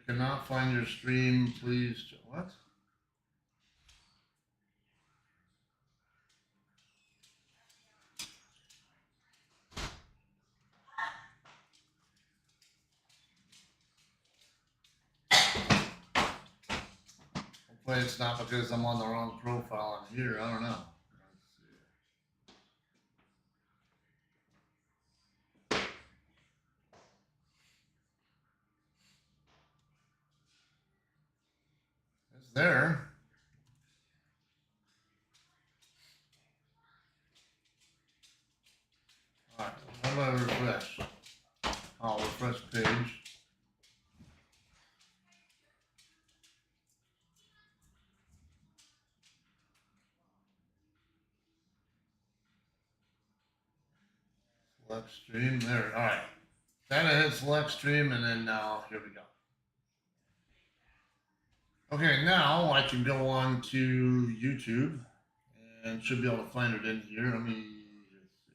cannot find your stream, please. What? Hopefully it's not because I'm on the wrong profile on here. I don't know. It's there. All right. How about I refresh? I'll refresh page. Select stream there. All right. Then I hit select stream, and then now here we go. Okay, now I can go on to YouTube and should be able to find it in here. Let me just see.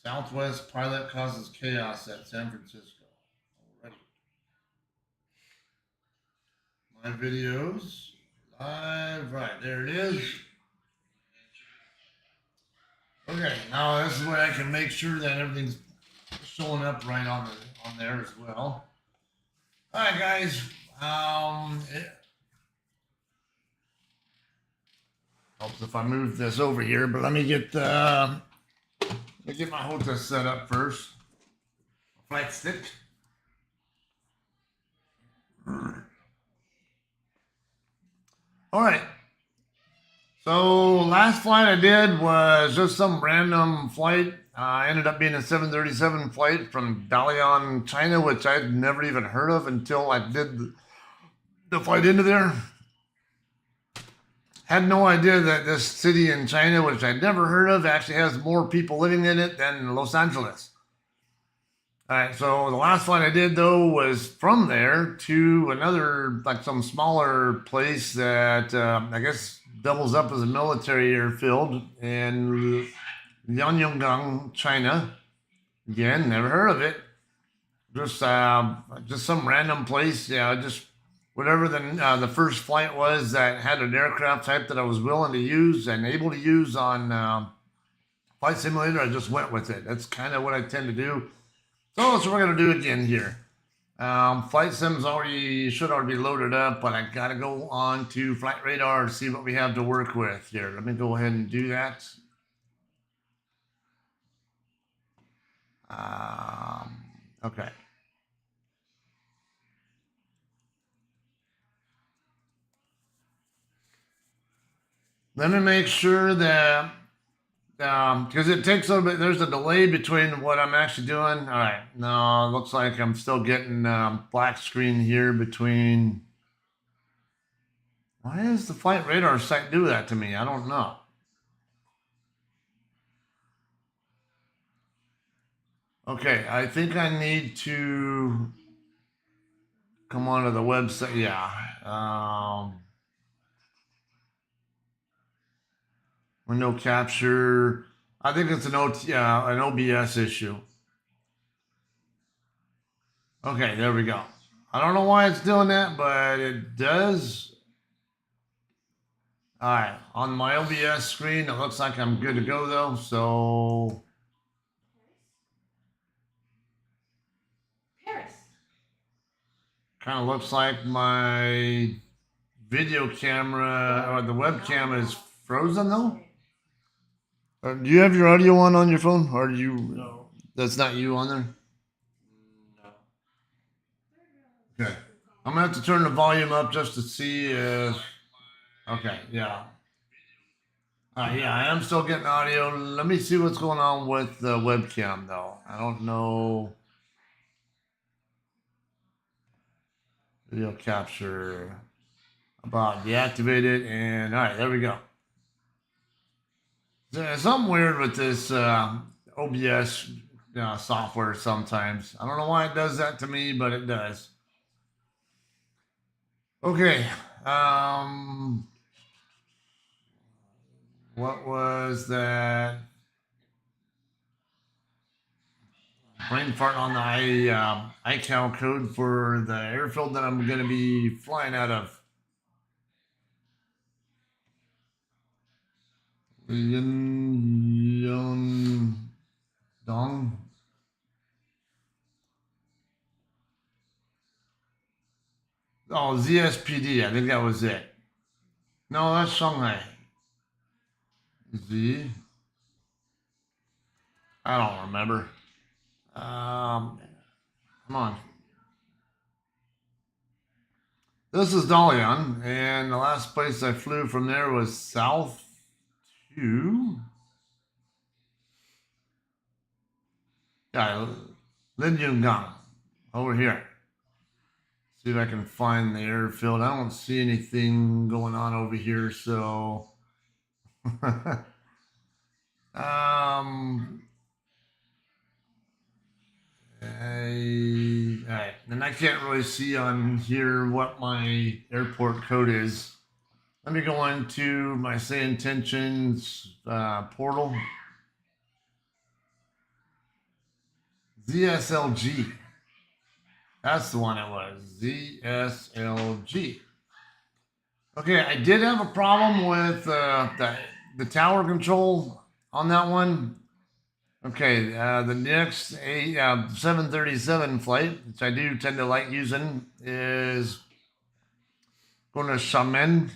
Southwest pilot causes chaos at San Francisco. Alrighty. My videos live. Right, there it is. Okay, now this is where I can make sure that everything's showing up right on there as well. All right, guys. Helps if I move this over here, but let me get my hotel set up first. Flight stick. All right. So last flight I did was just some random flight. Ended up being a 737 flight from Dalian, China, which I'd never even heard of until I did the flight into there. Had no idea that this city in China, which I'd never heard of, actually has more people living in it than Los Angeles. All right, so the last flight I did, though, was from there to another, like some smaller place that I guess doubles up as a military airfield in Lianyungang, China. Again, never heard of it. Just some random place. Yeah, just whatever the first flight was that had an aircraft type that I was willing to use and able to use on Flight Simulator. I just went with it. That's kind of what I tend to do. So that's what we're gonna do again here. Flight Sim's should already be loaded up, but I gotta go on to Flight Radar to see what we have to work with here. Let me go ahead and do that. Okay. Let me make sure that because it takes a little bit. There's a delay between what I'm actually doing. All right, no, it looks like I'm still getting black screen here between. Why does the Flight Radar site do that to me? I don't know. Okay, I think I need to come onto the website. Yeah. Window capture. I think it's an OBS issue. Okay, there we go. I don't know why it's doing that, but it does. All right, on my OBS screen, it looks like I'm good to go though. So, kind of looks like my video camera or the webcam is frozen though. Do you have your audio on your phone, or do you? No. That's not you on there. No. Okay, I'm gonna have to turn the volume up just to see if. Okay, yeah. Yeah, I am still getting audio. Let me see what's going on with the webcam, though. I don't know. Video capture. About deactivated, and all right, there we go. There's something weird with this OBS software sometimes. I don't know why it does that to me, but it does. Okay. What was that? brain fart on the ICAO code for the airfield that I'm going to be flying out of. Lianyungang. Oh, ZSPD. I think that was it. No, that's Shanghai. Z. I don't remember. Come on. This is Dalian, and the last place I flew from there was south to Lianyungang, over here. See if I can find the airfield. I don't see anything going on over here, so all right, and I can't really see on here what my airport code is. Let me go into my say intentions portal. ZSLG. That's the one it was. ZSLG. Okay, I did have a problem with the tower control on that one. Okay, the next 737 flight, which I do tend to like using, is going to Xiamen.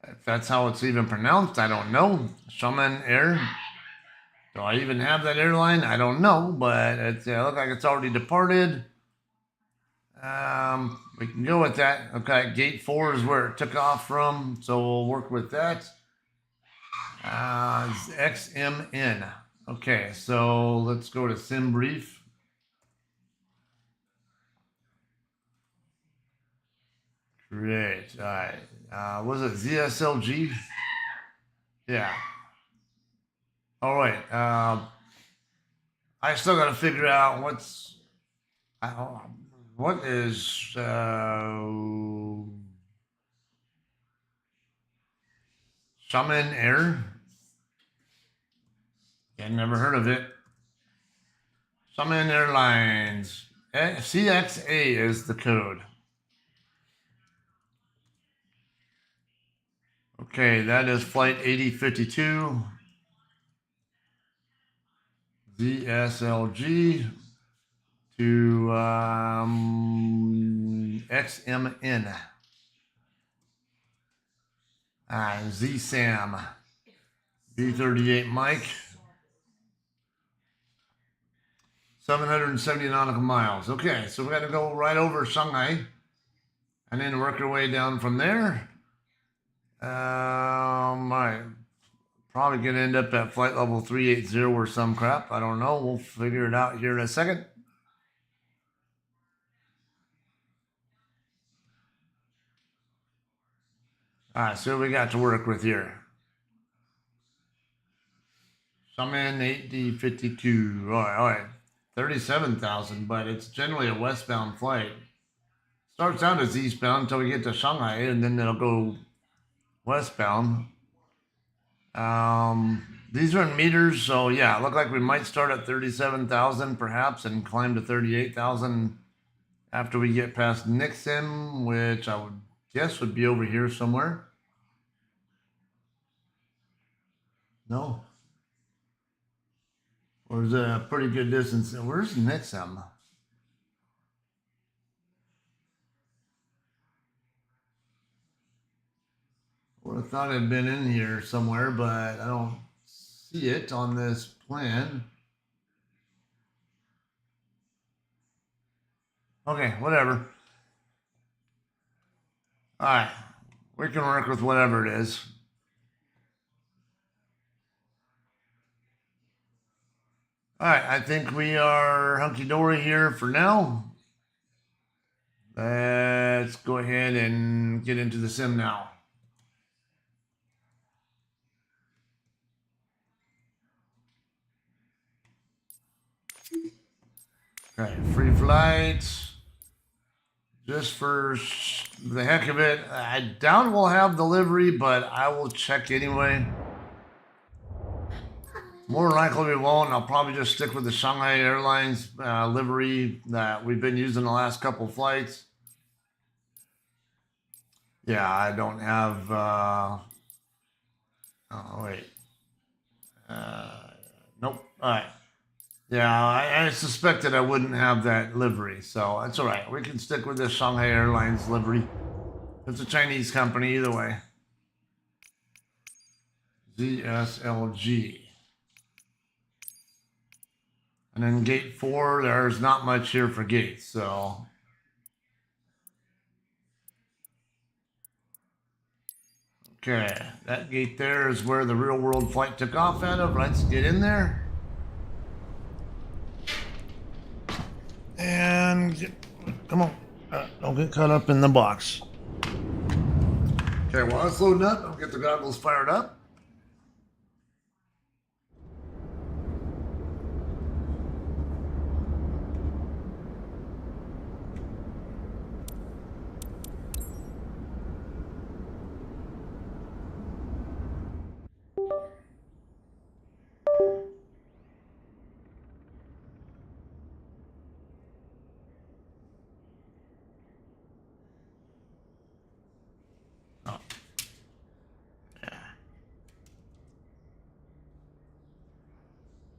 If that's how it's even pronounced, I don't know. Xiamen Air. Do I even have that airline? I don't know, but it looks like it's already departed. We can go with that. Okay, gate 4 is where it took off from, so we'll work with that. XMN. Okay, so let's go to sim brief. Great. All right. Was it ZSLG? Yeah. All right. I still got to figure out what is Shaman Air. I never heard of it. Shaman Airlines. CXA is the code. Okay, that is flight 8052. ZSLG to XMN. ZSAM. B38 Mike. 770 nautical miles. Okay, so we got to go right over Shanghai and then work our way down from there. Right. Probably going to end up at flight level 380 or some crap. I don't know. We'll figure it out here in a second. All right, so we got to work with here. Shaman 8052. All right. 37,000, but it's generally a westbound flight. Starts out as eastbound until we get to Shanghai, and then it'll go westbound. These are in meters, so yeah, it looked like we might start at 37,000 perhaps and climb to 38,000 after we get past Nixon, which I would guess would be over here somewhere. No? Or is it a pretty good distance? Where's Nixon? Would have thought it'd been in here somewhere, but I don't see it on this plan. Okay, whatever. All right, we can work with whatever it is. All right, I think we are hunky-dory here for now. Let's go ahead and get into the sim now. Okay, free flights. Just for the heck of it. I doubt we'll have delivery, but I will check anyway. More likely we won't. I'll probably just stick with the Shanghai Airlines livery that we've been using the last couple flights. Yeah, I don't have. Oh wait. Nope. All right. Yeah, I suspected I wouldn't have that livery, so that's all right. We can stick with this Shanghai Airlines livery. It's a Chinese company either way. ZSLG. And then gate 4, there's not much here for gates, so. Okay, that gate there is where the real world flight took off out of. Let's get in there. And come on, don't get caught up in the box. Okay, while it's loading up, I'll get the goggles fired up.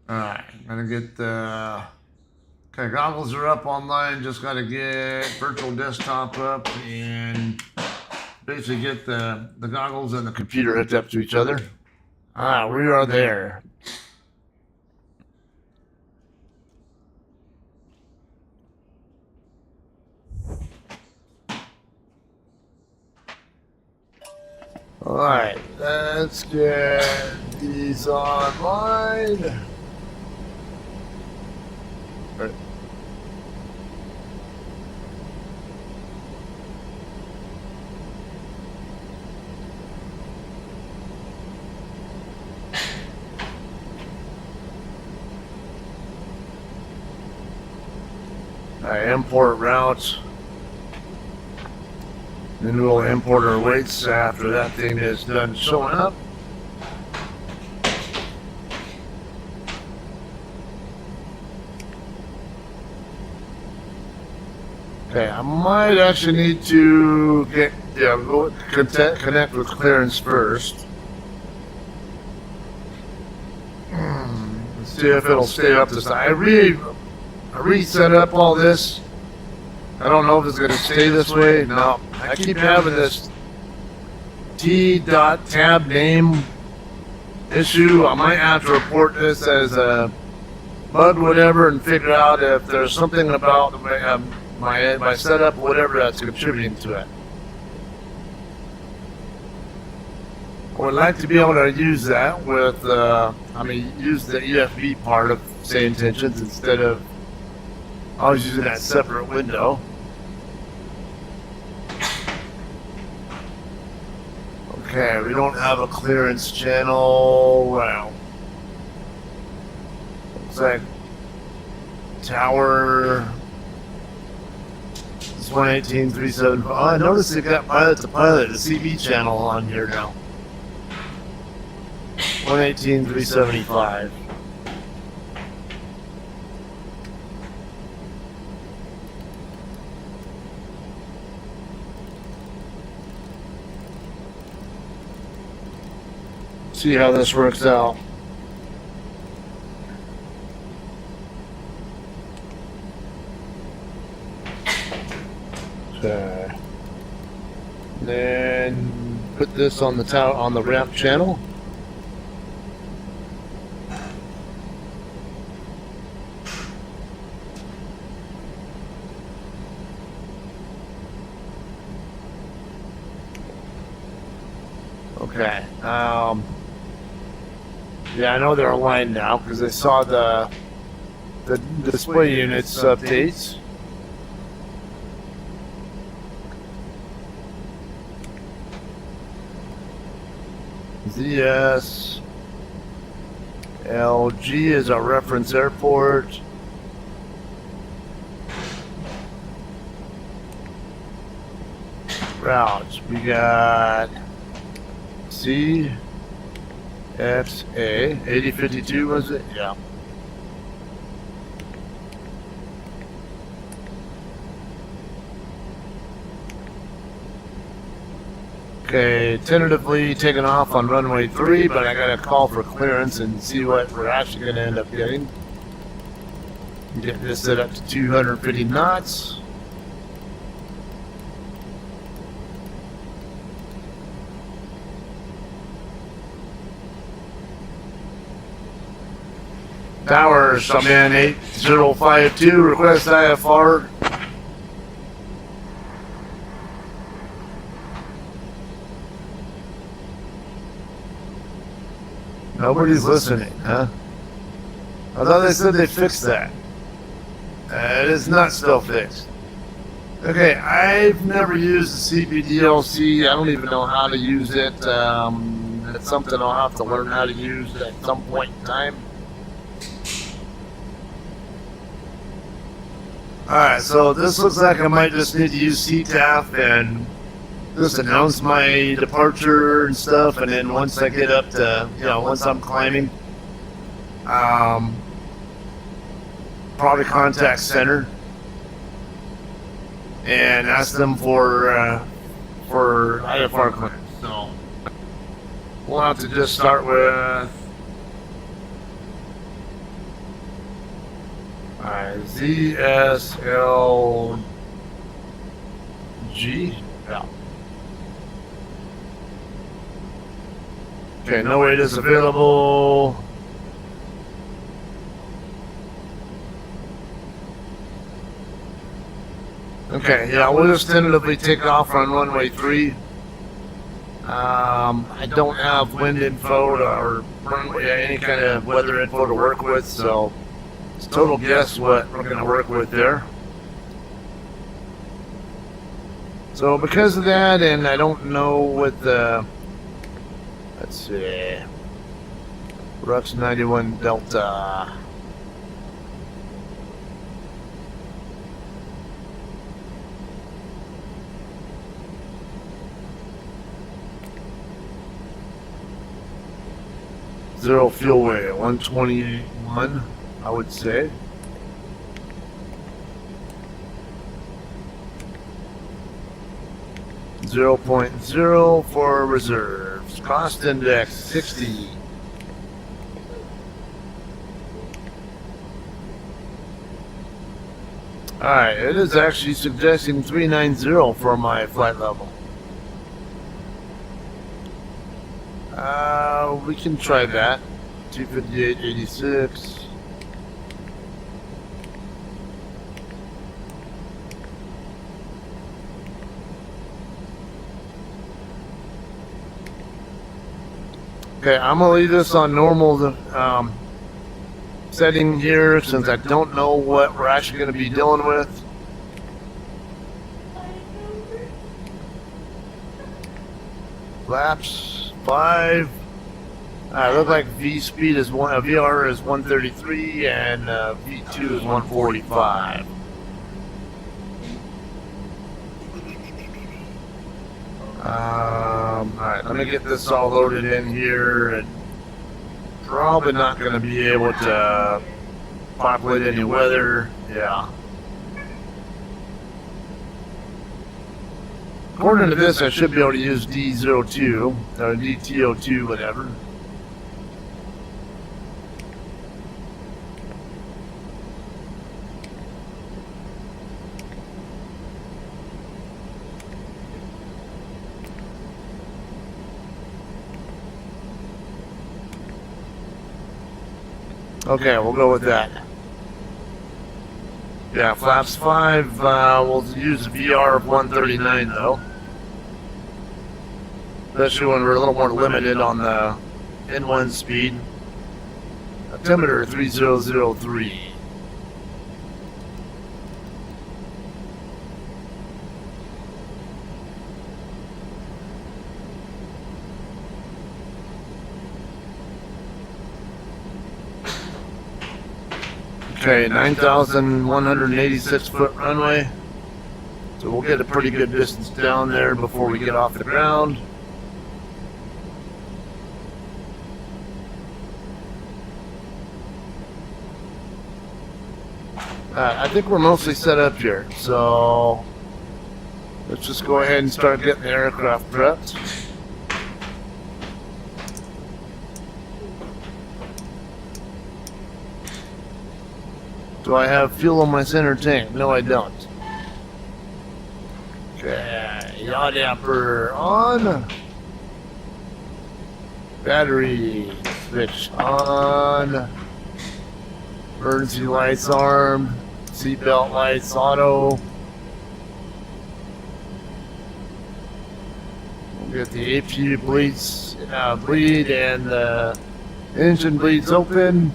All right, gotta get the. Okay, goggles are up online. Just gotta get virtual desktop up and basically get the goggles and the computer hooked up to each other. Ah, we are there. All right, let's get these online. Import routes. Then we'll import our weights after that thing is done showing up. Okay, I might actually need to connect with clearance first. Let's see if it'll stay up this time. I reset up all this. I don't know if it's going to stay this way. No, I keep having this t.tab name issue. I might have to report this as a bug, whatever, and figure out if there's something about my setup, whatever, that's contributing to it. I would like to be able to use that with, use the EFB part of say intentions instead of always using that separate window. Okay, we don't have a clearance channel. Well, looks like tower. It's 118.375. Oh, I noticed they got pilot to pilot, the CB channel on here now. 118.375. See how this works out. Okay. Then put this on the on the ramp channel. Okay. Yeah, I know they're aligned now because I saw the display units updates. ZSLG is our reference airport. Routes. We got ZSLG XA 8052 was it? Yeah. Okay, tentatively taking off on runway 3, but I gotta call for clearance and see what we're actually gonna end up getting. Get this set up to 250 knots. Tower, Shaman 8052, request IFR. Nobody's listening, huh? I thought they said they fixed that. It is not still fixed. Okay, I've never used the CPDLC. I don't even know how to use it. It's something I'll have to learn how to use at some point in time. Alright, so this looks like I might just need to use CTAF and just announce my departure and stuff, and then once I get up to, once I'm climbing, probably contact center and ask them for IFR clearance. So we'll have to just start with ZSLG. Yeah. Okay, no weight is available. Okay, yeah, we'll just tentatively take off on runway 3. I don't have wind info or any kind of weather info to work with, so it's total guess what we're going to work with there. So because of that, and I don't know what the, let's see, Rux 91 Delta. Zero fuel weight, 128.1, I would say. .0 for reserves. Cost index 60. Alright, it is actually suggesting 390 for my flight level. We can try that. 258.86. Okay, I'm gonna leave this on normal setting here since I don't know what we're actually gonna be dealing with. Flaps 5. Look like V speed is VR is 133 and V2 is 145. Alright, let me get this all loaded in here, and probably not going to be able to populate any weather. Yeah. According to this, I should be able to use D02 or DTO2, whatever. Okay, we'll go with that. Yeah, flaps 5, we'll use a VR of 139 though. Especially when we're a little more limited on the N1 speed. Altimeter 3003. Okay, 9,186 foot runway. So we'll get a pretty good distance down there before we get off the ground. I think we're mostly set up here, so let's just go ahead and start getting the aircraft prepped. Do I have fuel in my center tank? No, I don't. Okay, yaw damper on. Battery switch on. Emergency lights armed. Seatbelt lights auto. We'll get the APU bleeds bleed and the engine bleeds open.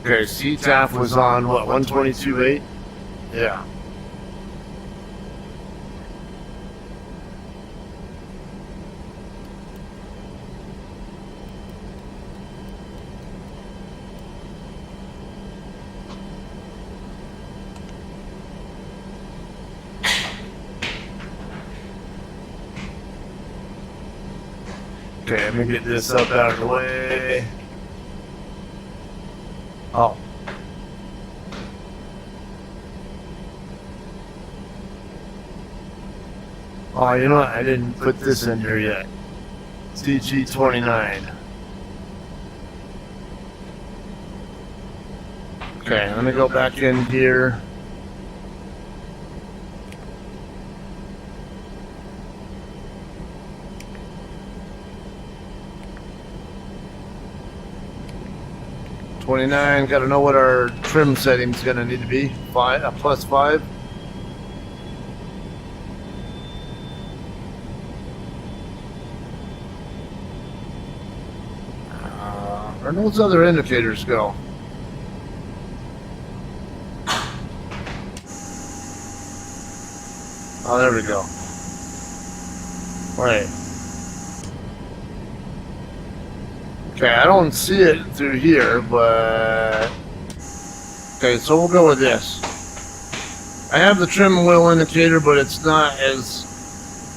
Okay, CTAF was on what, 122.8? Yeah. Okay, let me get this up out of the way. Oh. Oh, you know what? I didn't put this in here yet. CG29. Okay, let me go back in here. '29. Got to know what our trim setting's gonna need to be. +5. Where do those other indicators go? Oh, there we go. Wait. Okay, I don't see it through here, but... Okay, so we'll go with this. I have the trim wheel indicator, but it's not as...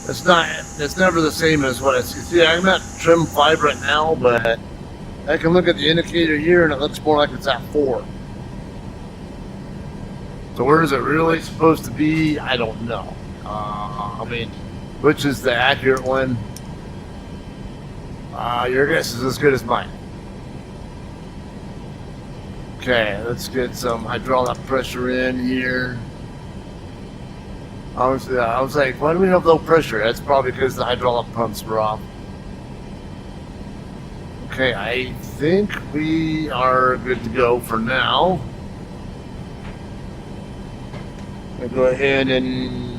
It's never the same as what it's... See, I'm at trim 5 right now, but I can look at the indicator here and it looks more like it's at 4. So where is it really supposed to be? I don't know. I mean, which is the accurate one? Your guess is as good as mine. Okay, let's get some hydraulic pressure in here. I was like, why do we have low pressure? That's probably because the hydraulic pumps were off. Okay, I think we are good to go for now. I'll go ahead and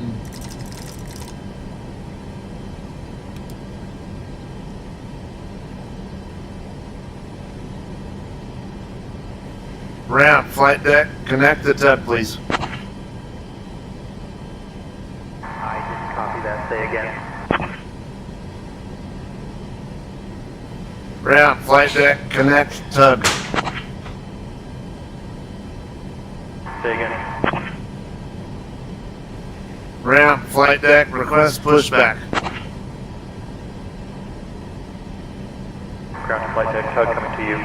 ramp, flight deck, connect the tug, please. I didn't copy that. Say again. Ramp, flight deck, connect, tug. Say again. Ramp, flight deck, request pushback. Ground to flight deck, tug coming to you.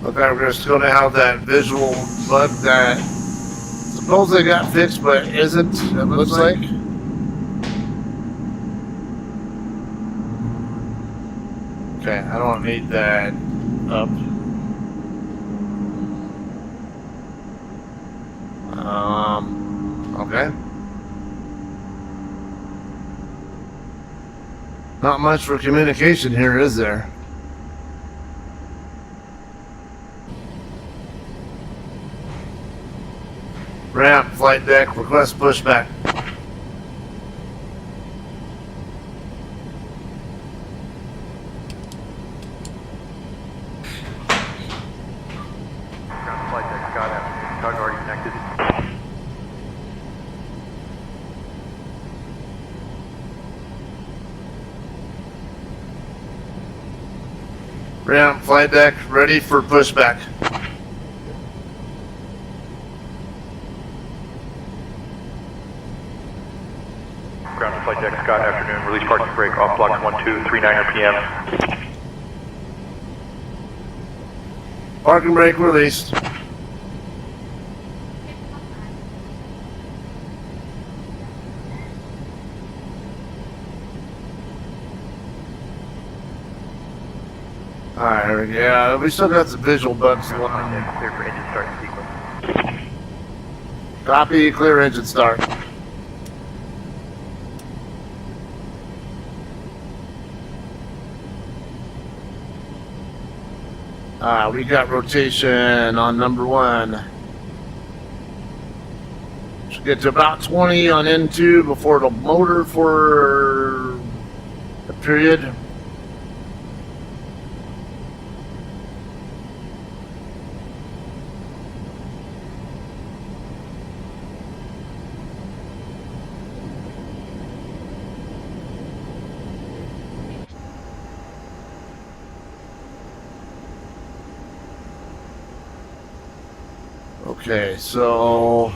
Okay, we're still gonna have that visual bug that supposedly got fixed, but isn't, it looks like. Okay, I don't need that up. Okay. Not much for communication here, is there? Ramp, flight deck, request pushback. Ground to flight deck, got it. Tug already connected. Ramp, flight deck, ready for pushback. Ground to flight deck, Scott, afternoon. Release parking brake off blocks 1239 p.m. Parking brake released. Alright, yeah, we still got some visual bugs going on. Clear for engine start sequence. Copy, clear engine start. We got rotation on number 1. Should get to about 20 on N2 before it'll motor for a period. Okay, so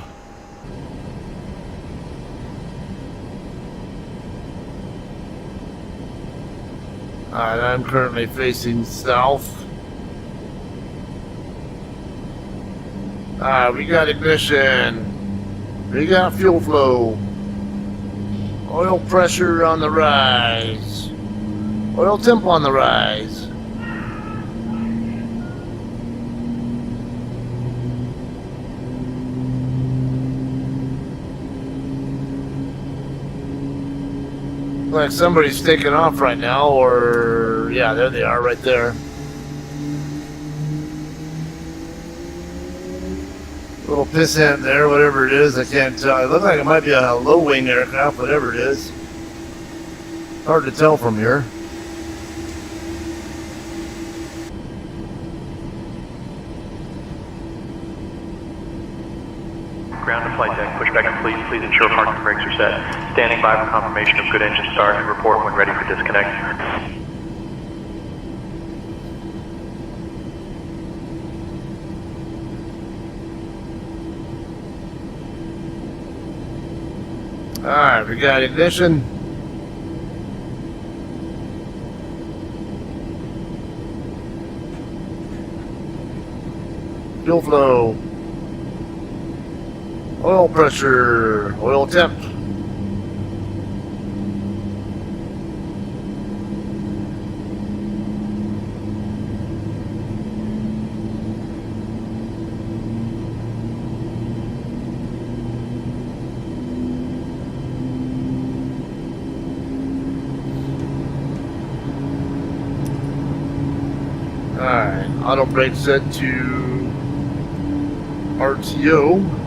I'm currently facing south. We got ignition. We got fuel flow. Oil pressure on the rise. Oil temp on the rise. Like somebody's taking off right now, or yeah, there they are right there. Little pissant there, whatever it is, I can't tell. It looks like it might be a low wing aircraft, whatever it is. Hard to tell from here. Ground to flight deck, pushback complete. Please ensure parking brakes are set. Standing by for confirmation of good engine start and report when ready for disconnect. Alright, we got ignition. Fuel flow. Oil pressure. Oil temp. Alright, auto brake set to RTO.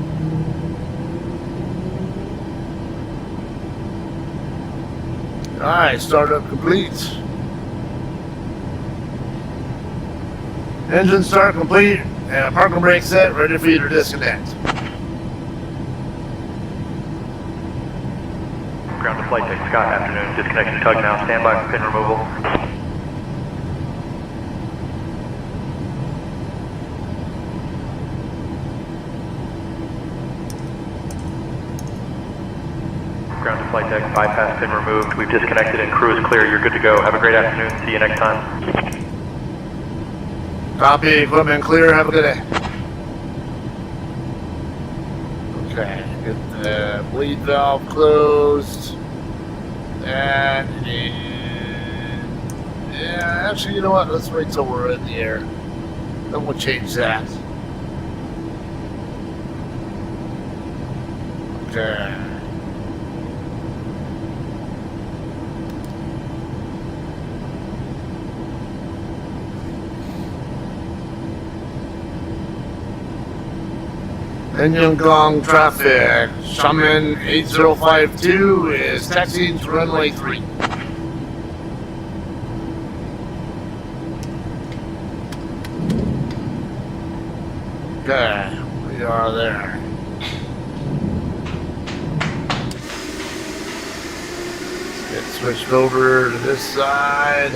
Alright, startup complete. Engine start complete, and parking brake set, ready for you to disconnect. Ground to flight deck, Scott, afternoon. Disconnecting tug now. Stand by for pin removal. Ground to flight deck, bypass pin removed. We've disconnected and crew is clear. You're good to go. Have a great afternoon. See you next time. Copy, equipment clear, have a good day. Okay, get the bleed valve closed. That and yeah, actually, you know what? Let's wait till we're in the air. Then we'll change that. Okay. Lianyungang traffic, Xiamen 8052 is taxiing to runway 3. Okay, we are there. Let's get switched over to this side.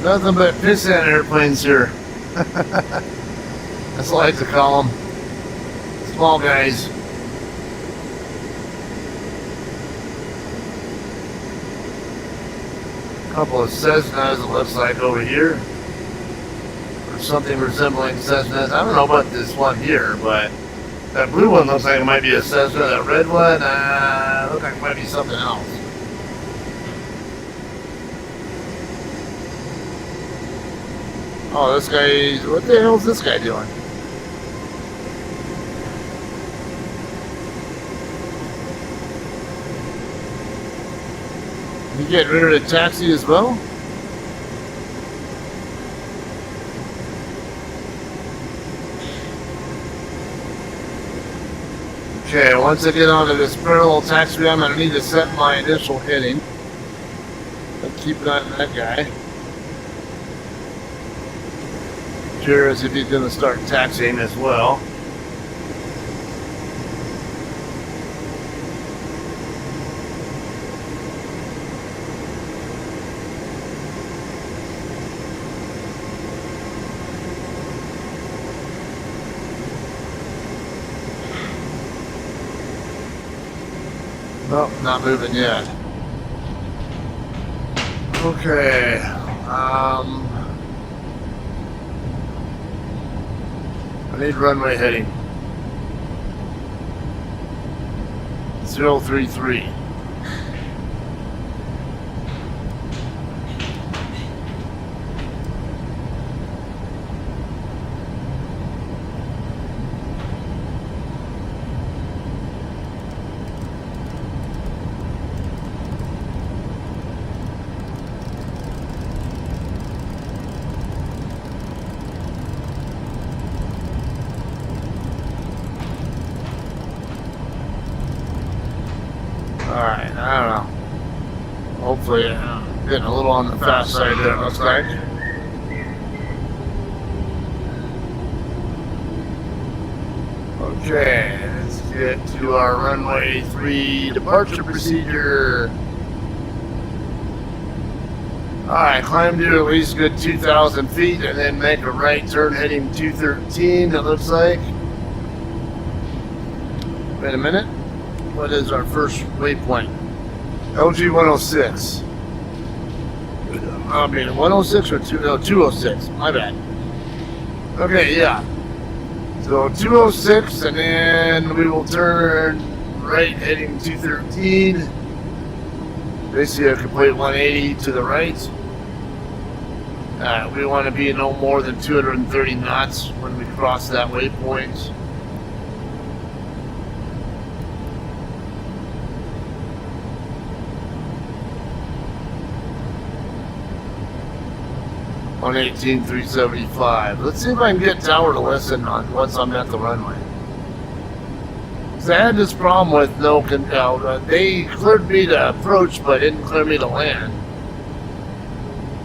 Nothing but pissant airplanes here. That's what I like to call them. Small guys. Couple of Cessnas, it looks like, over here. Or something resembling Cessnas. I don't know about this one here, but that blue one looks like it might be a Cessna. That red one, looks like it might be something else. Oh, this guy, what the hell is this guy doing? You get rid of the taxi as well? Okay, once I get onto this parallel taxiway, I'm going to need to set my initial heading. But keep an eye on that guy. Curious if he's going to start taxiing as well. Nope, not moving yet. Okay. I need runway heading. 033. Alright, I don't know. Hopefully, getting a little on the fast side there, it looks like. Okay, let's get to our runway 3 departure procedure. Alright, climb to at least a good 2,000 feet and then make a right turn heading 213, it looks like. Wait a minute. What is our first waypoint? LG 106. I mean, 106 or 206. My bad. Okay, yeah. So 206, and then we will turn right heading 213. Basically a complete 180 to the right. We want to be no more than 230 knots when we cross that waypoint. On 18,375. Let's see if I can get Tower to listen on once I'm at the runway. Because I had this problem with they cleared me to approach, but didn't clear me to land.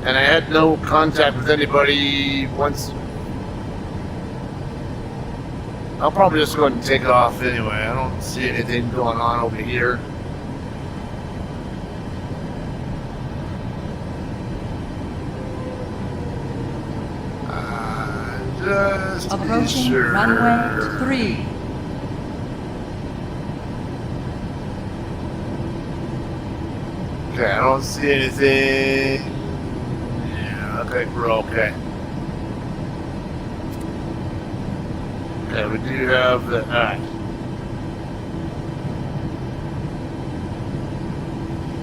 And I had no contact with anybody once. I'll probably just go ahead and take off anyway. I don't see anything going on over here. Just approaching sure. runway 3. Okay, I don't see anything. Yeah, okay, we're okay. Okay, we do have the. Alright.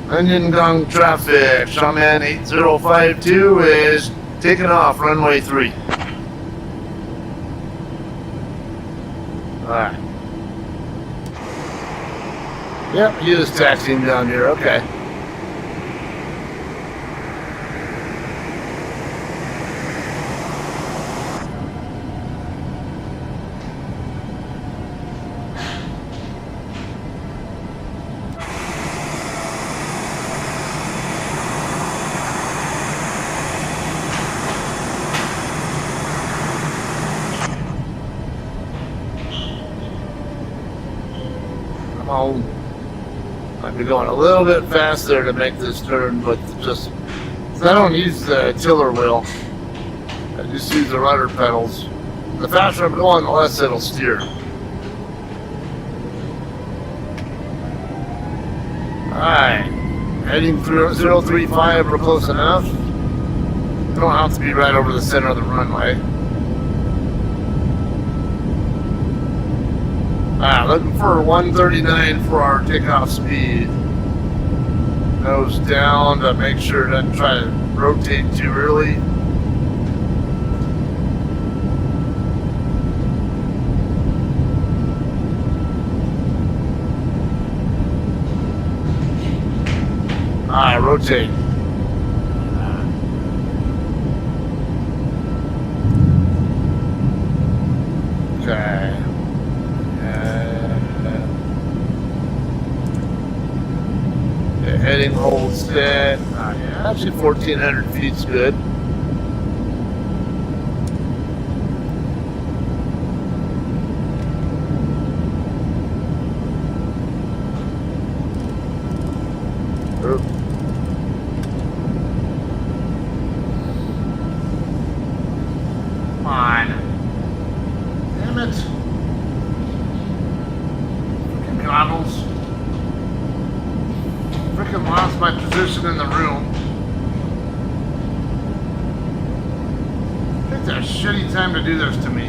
Lianyungang traffic. Shaman 8052 is taking off runway 3. Alright. Yep, he is taxiing down here, okay. Might be going a little bit faster to make this turn, but just So I don't use the tiller wheel. I just use the rudder pedals. The faster I'm going, the less it'll steer. Alright. Heading through 035, we're close enough. Don't have to be right over the center of the runway. Alright, looking for 139 for our takeoff speed. Nose down to make sure it doesn't try to rotate too early. Alright, rotate. Okay. The heading hold set. Yeah, actually 1,400 feet's good. Oop. Come on. Damn it. Freaking goggles. Freaking lost my position in the room. It's a shitty time to do this to me.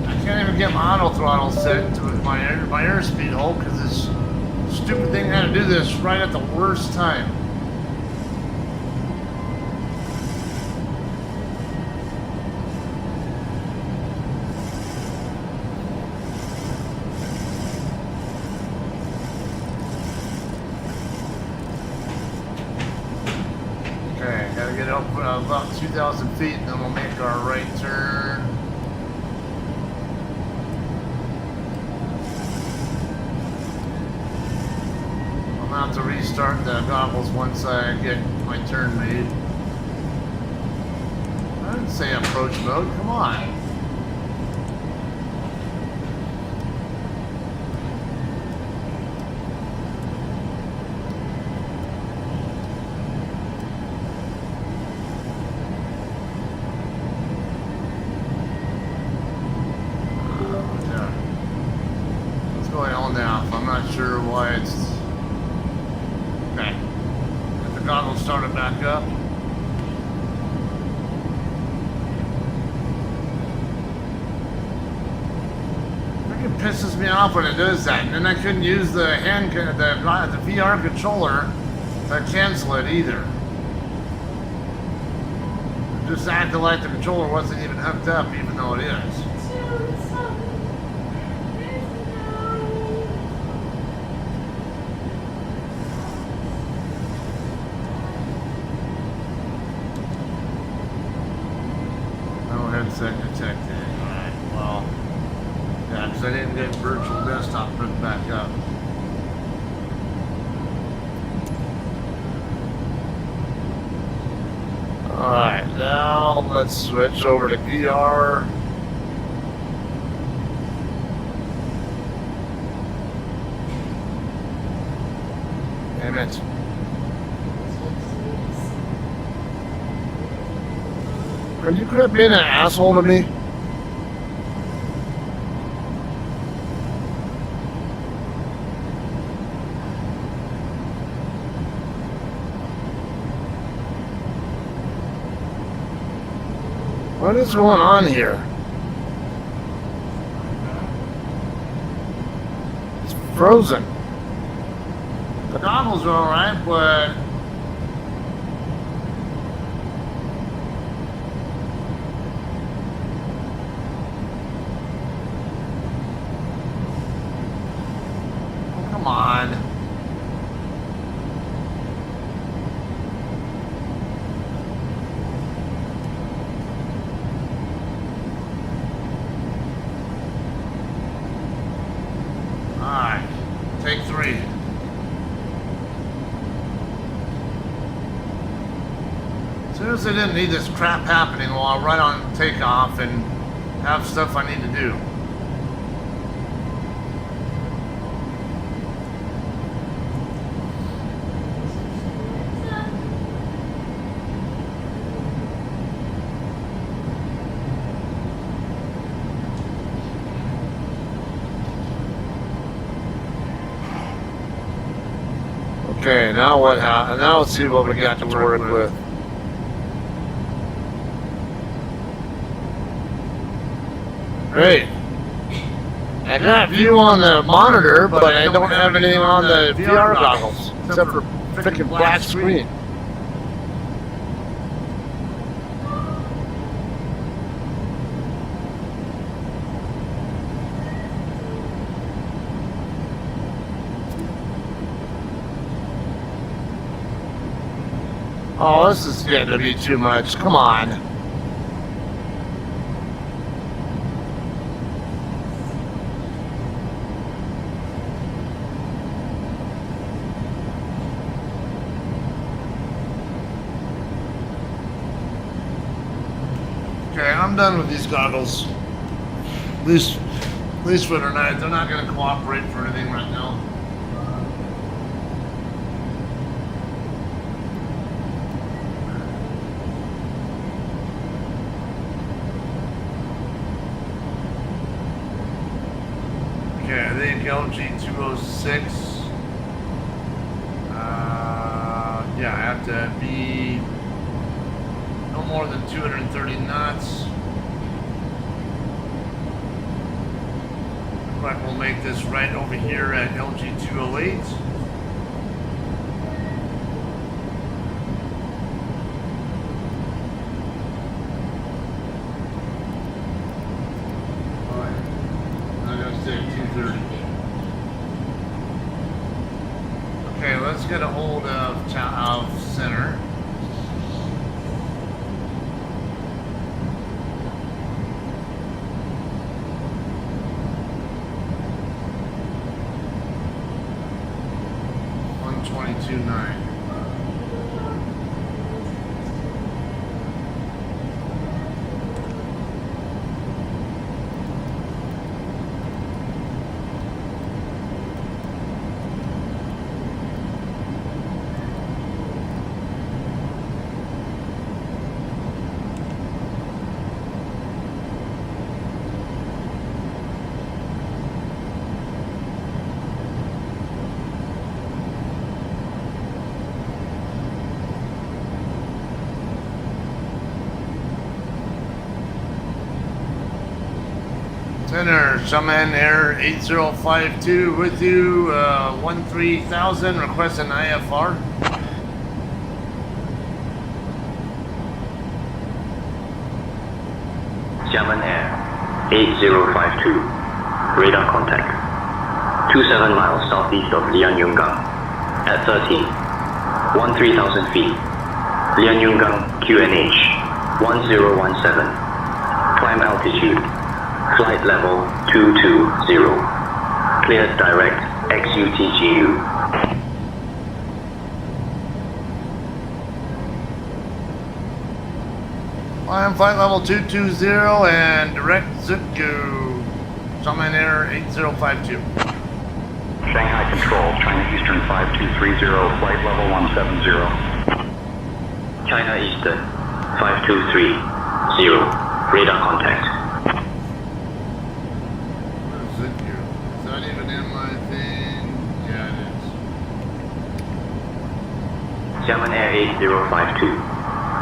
I can't even get my auto throttle set to my airspeed hole because this stupid thing had to do this right at the worst time. Okay, gotta get up about 2,000 feet and then we'll make our right turn. I'll have to restart the goggles once I get my turn made. I didn't say approach mode, come on. What's going on now? I'm not sure why it's... Okay. Get the goggles started back up. Freaking pisses me off when it does that. And then I couldn't use the the VR controller to cancel it either. It just acted like the controller wasn't even hooked up, even though it is. Headset detected. Alright, well, yeah, because I didn't get virtual desktop put back up. Alright, now let's switch over to VR. Damn it. Are you quit being an asshole to me? What is going on here? It's frozen. The goggles are alright, but... Come on. Alright. Take 3. Seriously didn't need this crap happening while I'm right on takeoff and have stuff I need to do. Okay, now what? Now let's see what we got to work with. Great. I got view on the monitor, but I don't have anything on the VR goggles except for freaking black screen. Oh, this is getting to be too much. Come on. Okay, I'm done with these goggles. At least for tonight. They're not going to cooperate for anything right now. Okay, I think LG 206. Yeah, I have to be no more than 230 knots. But we'll make this right over here at LG 208. I'm gonna say 230. Okay, let's get a hold of center. $122.9. Center, Shaman Air 8052 with you, 13,000, request an IFR. Shaman Air 8052, radar contact. 27 miles southeast of Lianyungang at 13,000 feet. Lianyungang QNH 1017, climb altitude. Flight level 220. Cleared direct XUTGU. Climb flight level 220 and direct ZSLG. Shaman Air 8052. Shanghai Control, China Eastern 5230, flight level 170. China Eastern 5230, radar contact. Is that even in my thing? Yeah, it is. Shaman Air 8052.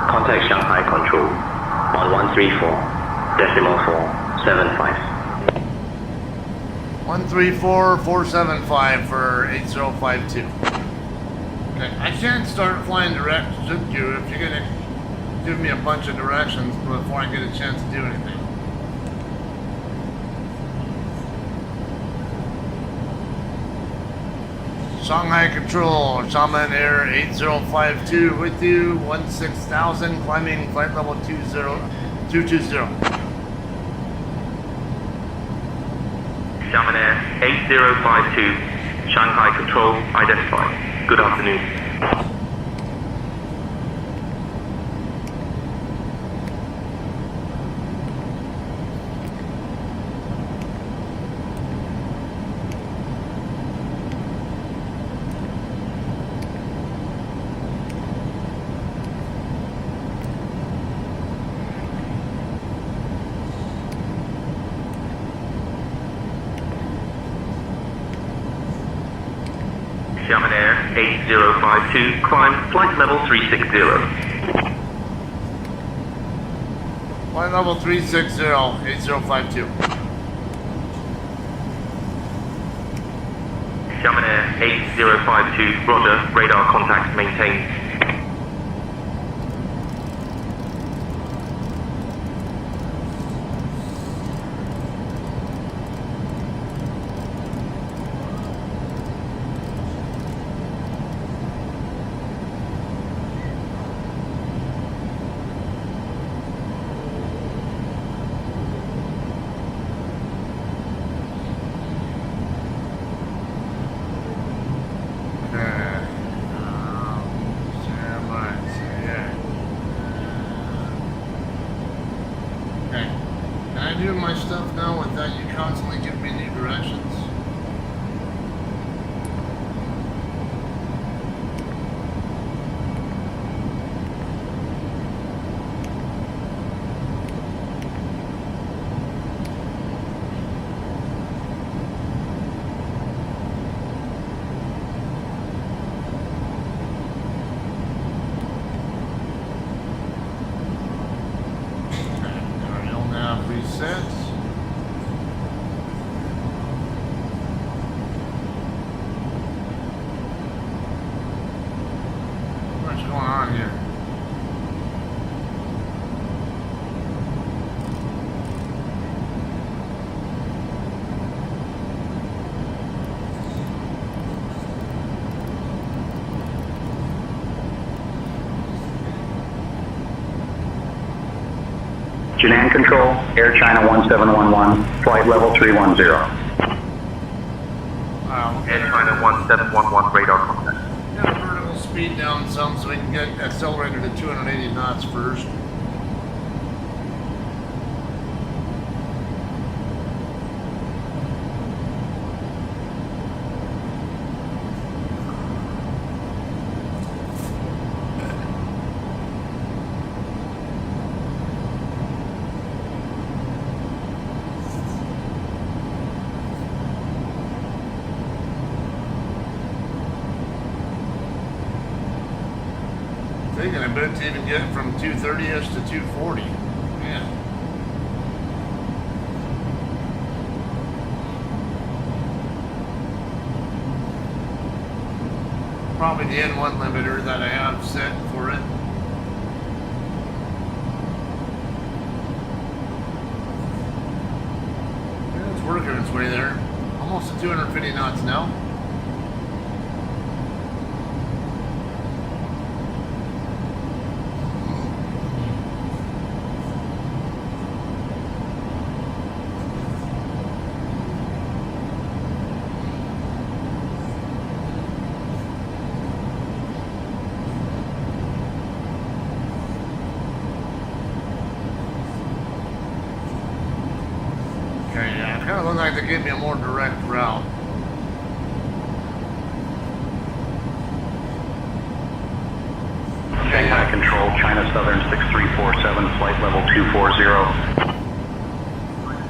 Contact Shanghai Control on 134.475. 134.475 for 8052. Okay, I can't start flying direct to you if you're gonna give me a bunch of directions before I get a chance to do anything. Shanghai Control, Shaman Air 8052 with you, 16,000, climbing flight level 220. Shaman Air 8052, Shanghai Control identified. Good afternoon. Shaman Air 8052, climb flight level 360. Flight level 360, 8052. Xiamen Air 8052, roger, radar contact maintained. My stuff now without you constantly giving me new directions? Resets. What's going on here? Jinan Control, Air China 1711, flight level 310. Air China 1711, radar contact. Yeah, vertical speed down some so we can get accelerated to 280 knots first. Thinking I bet to even get from 230-ish to 240. Man. Probably the N1 limiter that I have set for it. Yeah, it's working its way there. Almost to 250 knots now. Kind of look like they gave me a more direct route. Shanghai Control, China Southern 6347, flight level 240.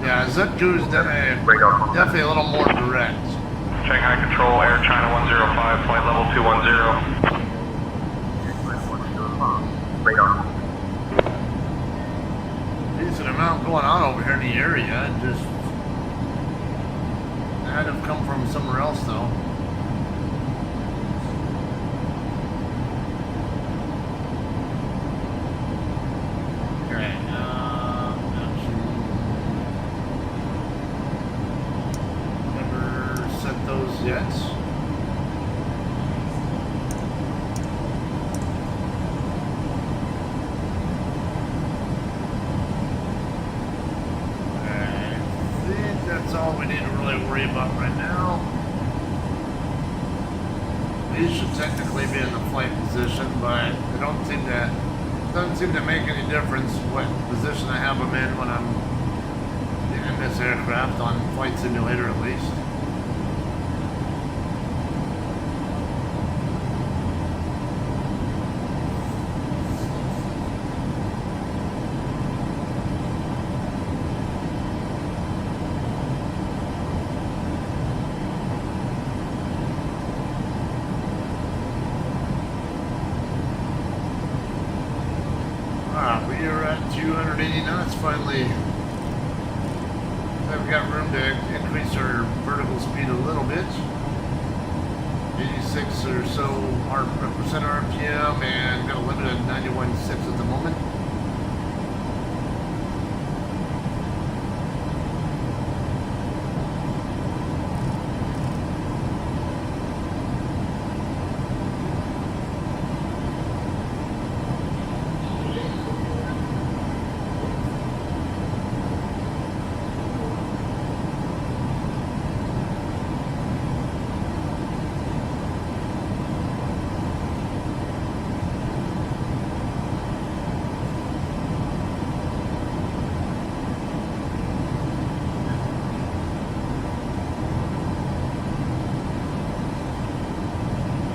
Yeah, ZSLG is definitely a little more direct. Shanghai Control, Air China 105, flight level 210. Radar. Decent amount going on over here in the area. Just had to have come from somewhere else though. Okay, never set those yet. That's all we need to really worry about right now. These should technically be in the flight position, but it doesn't seem to make any difference what position I have them in when I'm in this aircraft on Flight Simulator at least. We are at 280 knots finally. I've got room to increase our vertical speed a little bit. 86 or so percent RPM, and got a limit of 91.6 at the moment.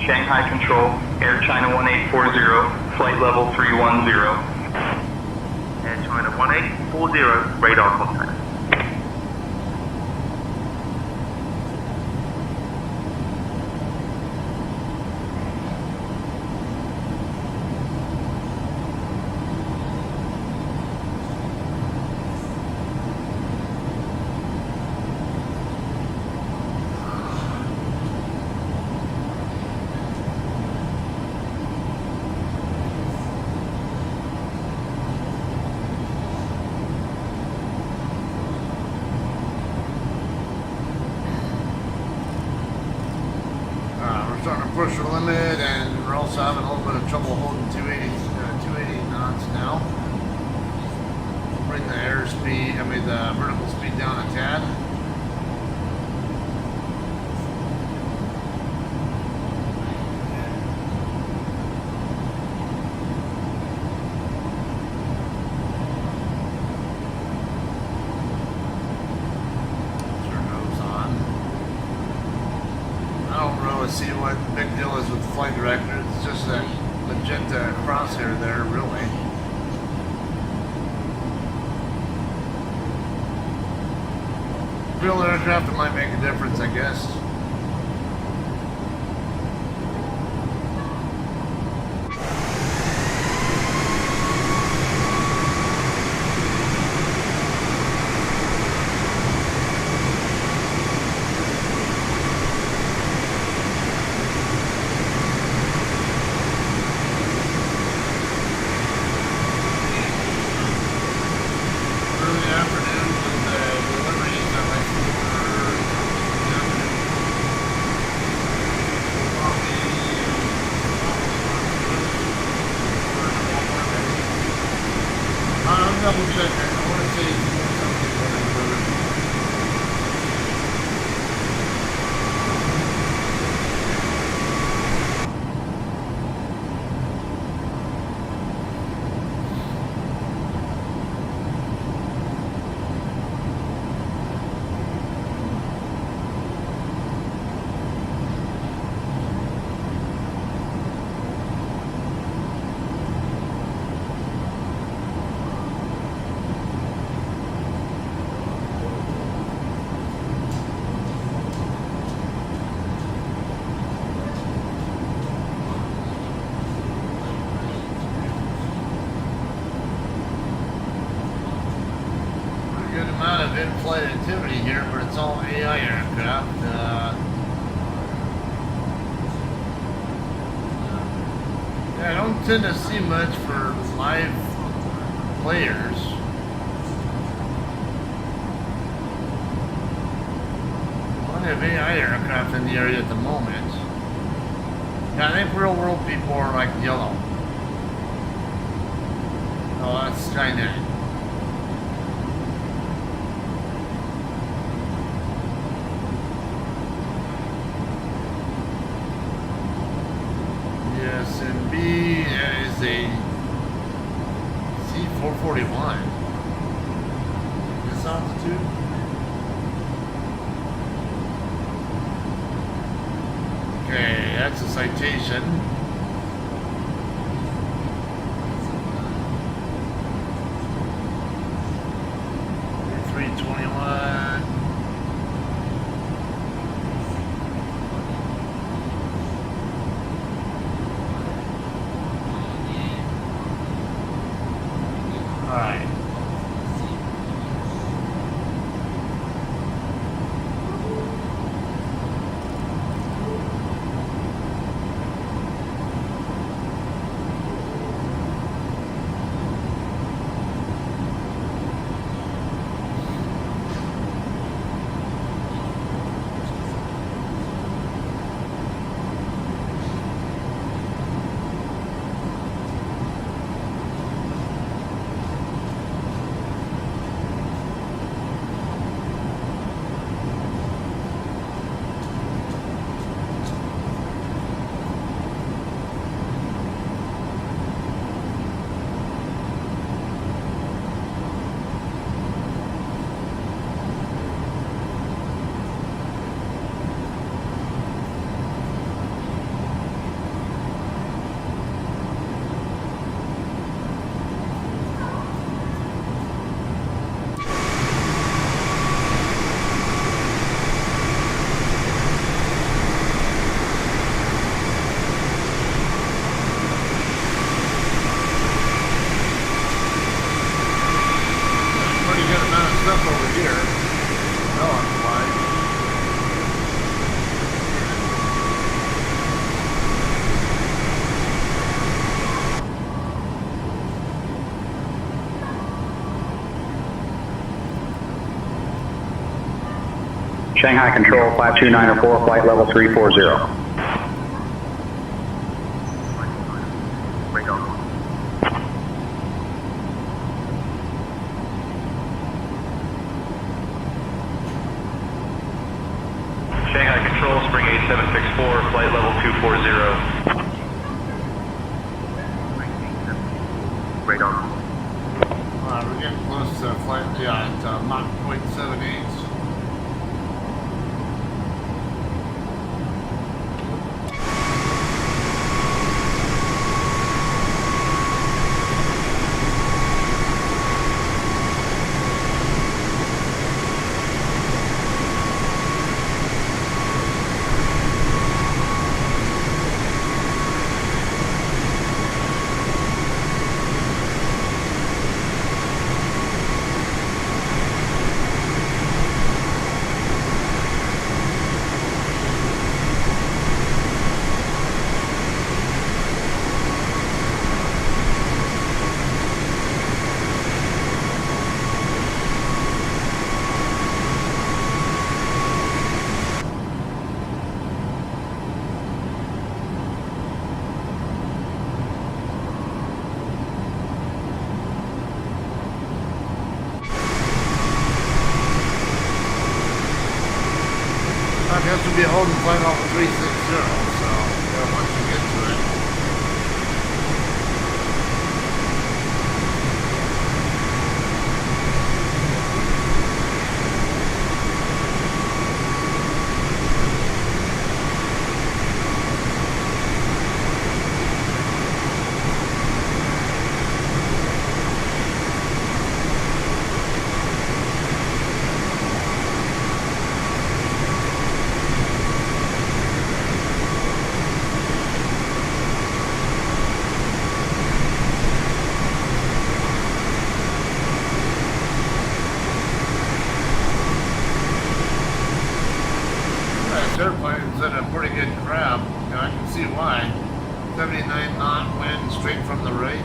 Shanghai Control, Air China 1840, flight level 310. Air China 1840, radar contact. We're starting to push the limit, and we're also having a little bit of trouble holding 280 knots now. Bring the airspeed, the vertical speed down a tad. See what the big deal is with the flight director. It's just that magenta crosshair there, really. Real aircraft, it might make a difference, I guess. Double check that. I want to say something when I do it. Amount of in-flight activity here, but it's all AI aircraft. Yeah, I don't tend to see much for live players. Plenty of AI aircraft in the area at the moment. Yeah, I think real world people are like yellow. Oh, that's Skynet. SMB, that is a C441. This altitude? Okay, that's a citation. Alright. Pretty good amount of stuff over here. Wise. Shanghai Control 52904, flight level 340. Shanghai Control, Spring 8764, flight level 240. We're getting close to flight, at Mach 0.78. I guess we'll be holding flight level 360, so once you get to it. Airplane's in a pretty good crab. I can see why. 79 knot wind straight from the right.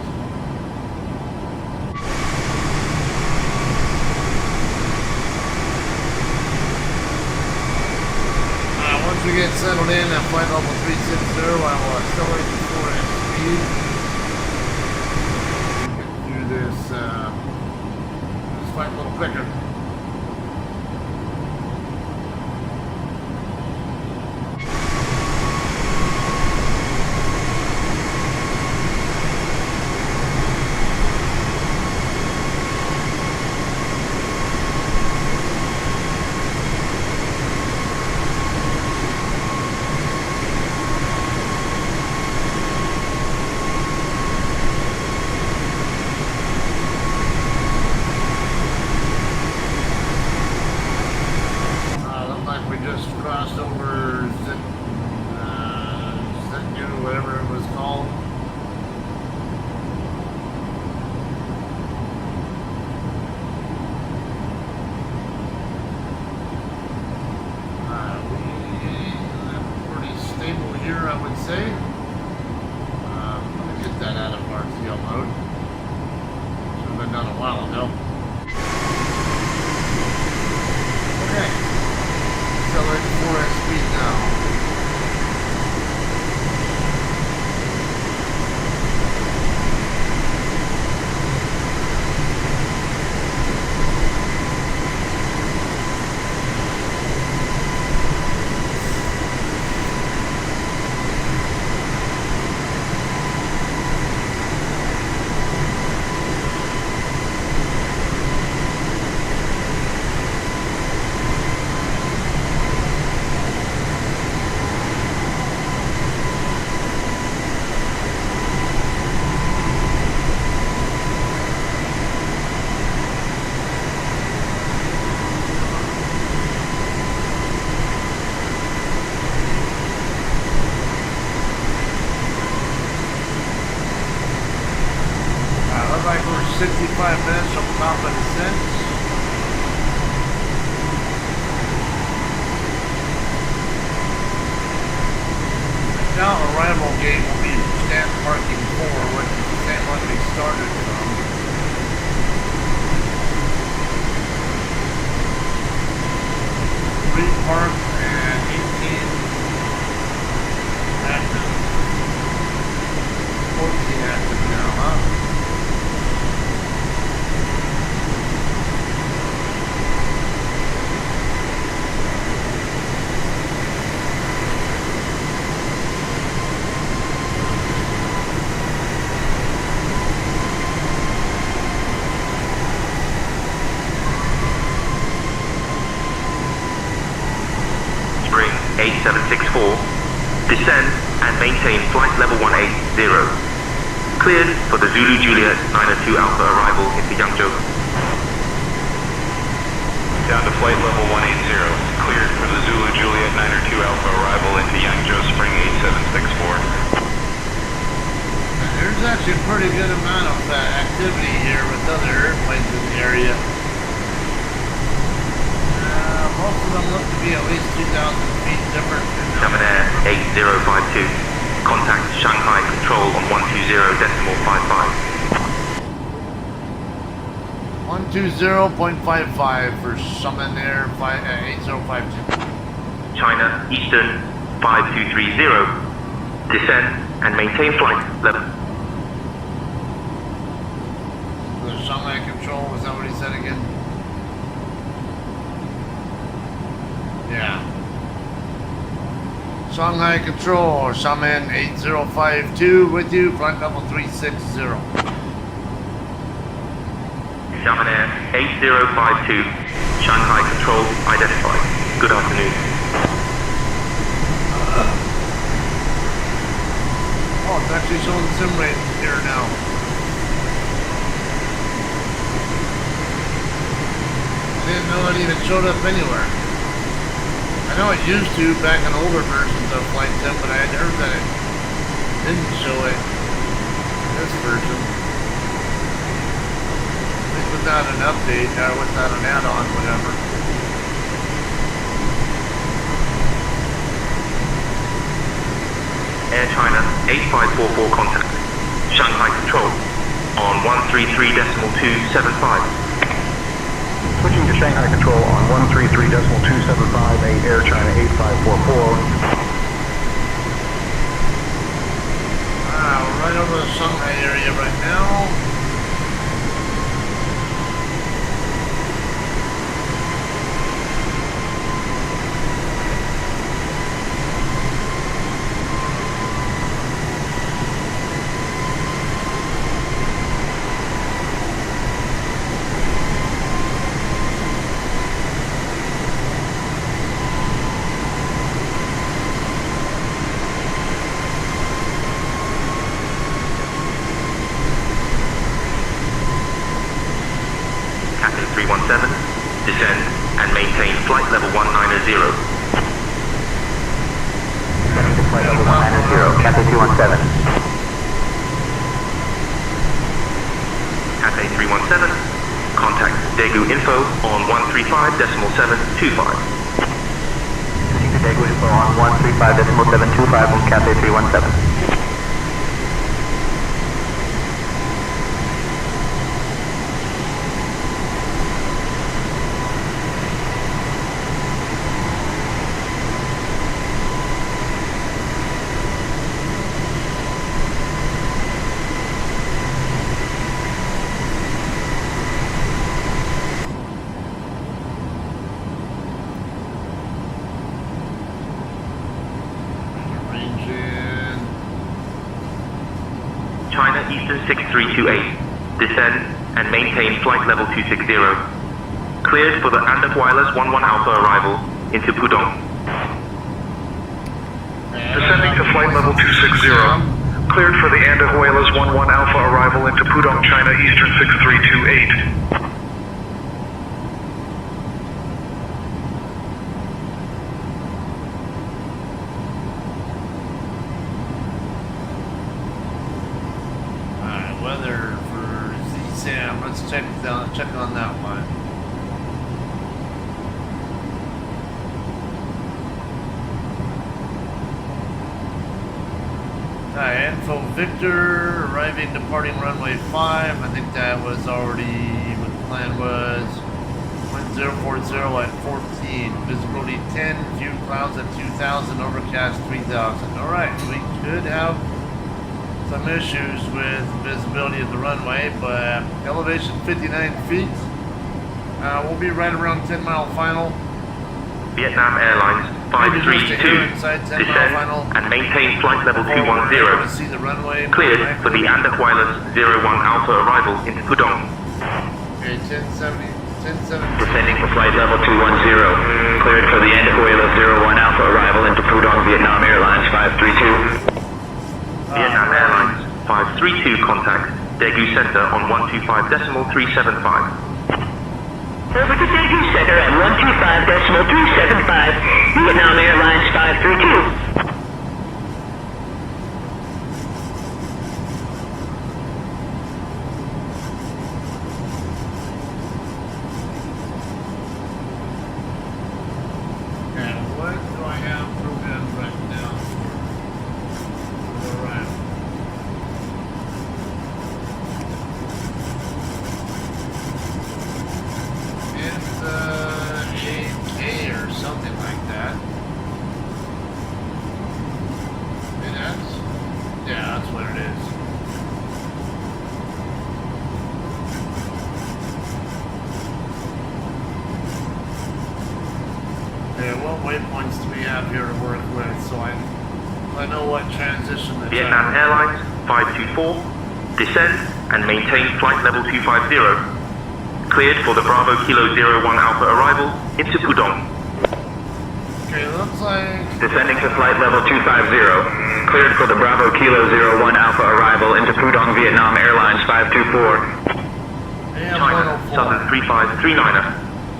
Once we get settled in at flight level 360, I will accelerate to 4 speed. Get through this flight a little quicker. a while ago. Okay. Accelerate to 4x speed now. Like we're 65 minutes from top of descent. Now arrival gate will be stand parking 4, which is the same one we started from. Free park and 18 active. 14 active now, huh? Spring 8764. Descend and maintain flight level 180. Cleared for the Zulu Juliet 902 Alpha arrival into Yangzhou. Down to flight level 180. Cleared for the Zulu Juliet 902 Alpha arrival into Yangzhou Spring 8764. There's actually a pretty good amount of activity here with other airplanes in the area. Most of them look to be at least 2,000 feet different. Summon Air 8052. Contact Shanghai Control on 120.55. 120.55 for Summon Air 8052. China Eastern 5230. Descend and maintain flight level. The Shanghai Control, was that what he said again? Yeah. Shanghai Control, Shaman 8052 with you, flight level 360. Xiamen Air 8052. Shanghai Control identified. Good afternoon. Oh, it's actually showing sim rate here now. I didn't know it even showed up anywhere. I know it used to back in older versions of Flight Sim, but I had heard that it didn't show it in this version. At least without an update, or without an add-on, whatever. Air China 8544 contact. Shanghai Control on 133.275. Switching to Shanghai Control on 133.275, Air China 8544. We're right over the Shanghai area right now. Captain 317. Descend and maintain flight level 190. Flight level 190, Cathay 217. Cathay 317. Contact Daegu Info on 135.725. Switching to Daegu Info on 135.725 from Cathay 317. Eastern 6328. Descend and maintain flight level 260. Cleared for the Andak Wireless 11 Alpha arrival into Pudong. Descending to flight level 260. Cleared for the Andak Wireless 11 Alpha arrival into Pudong, China, Eastern 6328. Alright, weather for ZSAM. Let's check on that one. Alright, info Victor, arriving, departing runway 5. I think that was already what the plan was. 1040 at 14. Visibility 10, few clouds at 2000, overcast 3000. Alright, we could have some issues with visibility of the runway, but elevation 59 feet. We'll be right around 10 mile final. Vietnam Airlines 532. Descend and maintain flight level 210. See the runway. Cleared for the Andak Wireless 01 Alpha arrival into Pudong. Okay, 1070. Descending for flight level 210. Cleared for the Andak Wireless 01 Alpha arrival into Pudong, Vietnam Airlines 532. Vietnam Airlines 532 contact Daegu Center on 125.375. Over to Daegu Center at 125.375, Vietnam Airlines 532. And what do I have programmed right now for arrival? It's 8K or something like that. And yeah, that's what it is. Okay, what waypoints do we have here to work with so I know what transition to Vietnam Airlines 524. Descend and maintain flight level 250. Cleared for the Bravo Kilo 01 Alpha arrival into Pudong. Okay, looks like... Descending to flight level 250. Cleared for the Bravo Kilo 01 Alpha arrival into Pudong, Vietnam Airlines 524. China, Southern 3539er.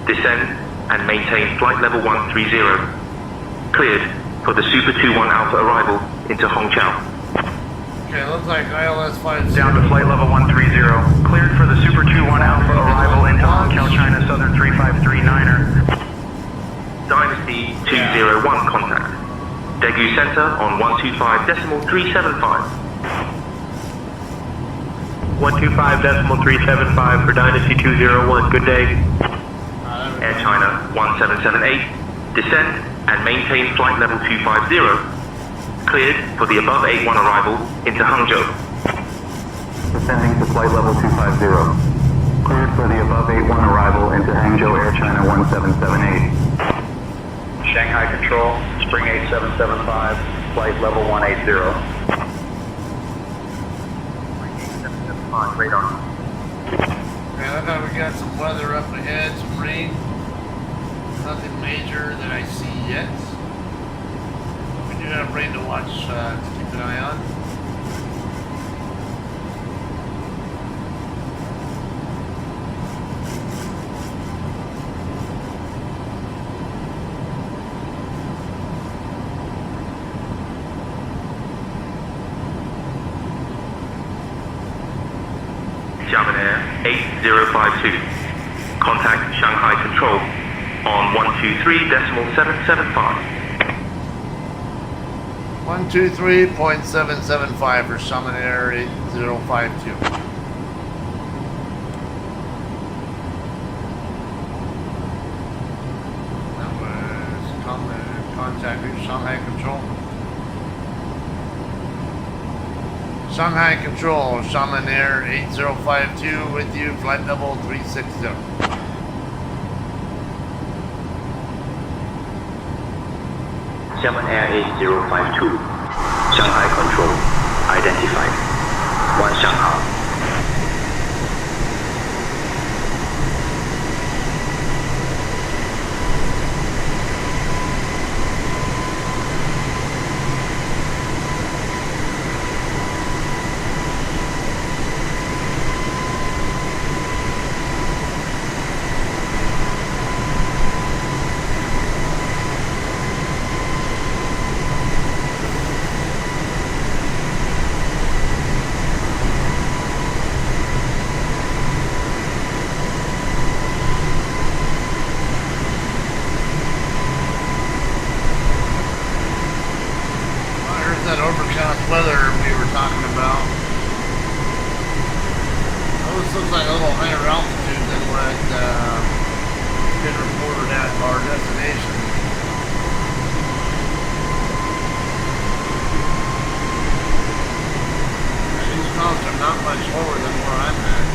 Descend and maintain flight level 130. Cleared for the Super 21 Alpha arrival into Hongqiao. Okay, looks like ILS 5... Down to flight level 130. Cleared for the Super 21 Alpha arrival into Hongqiao, China, Southern 3539er. Dynasty 201 contact. Daegu Center on 125.375. 125.375 for Dynasty 201. Good day. Air China 1778. Descend and maintain flight level 250. Cleared for the above 81 arrival into Hangzhou. Descending to flight level 250. Cleared for the above 81 arrival into Hangzhou, Air China 1778. Shanghai Control, Spring 8775, flight level 180. 8775 radar. Okay, I thought we got some weather up ahead, some rain. Nothing major that I see yet. We do have rain to watch, to keep an eye on. Xiamen Air 8052. Contact Shanghai Control on 123.775. 123.775 for Xiamen Air 8052. That was contacting Shanghai Control. Shanghai Control, Xiamen Air 8052 with you, flight level 360. Xiamen Air 8052. Shanghai Control. Identified. 向好。That overcast weather we were talking about. Oh, this looks like a little higher altitude than what been reported at our destination. These clouds are not much lower than where I'm at.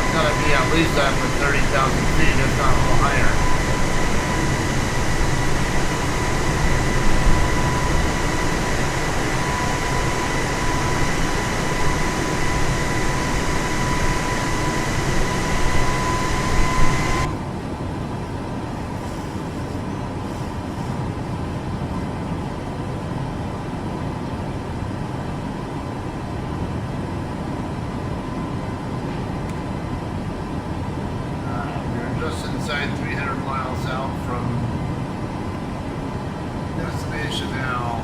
It's gotta be at least up at 30,000 feet, if not a little higher. Inside 300 miles out from destination now.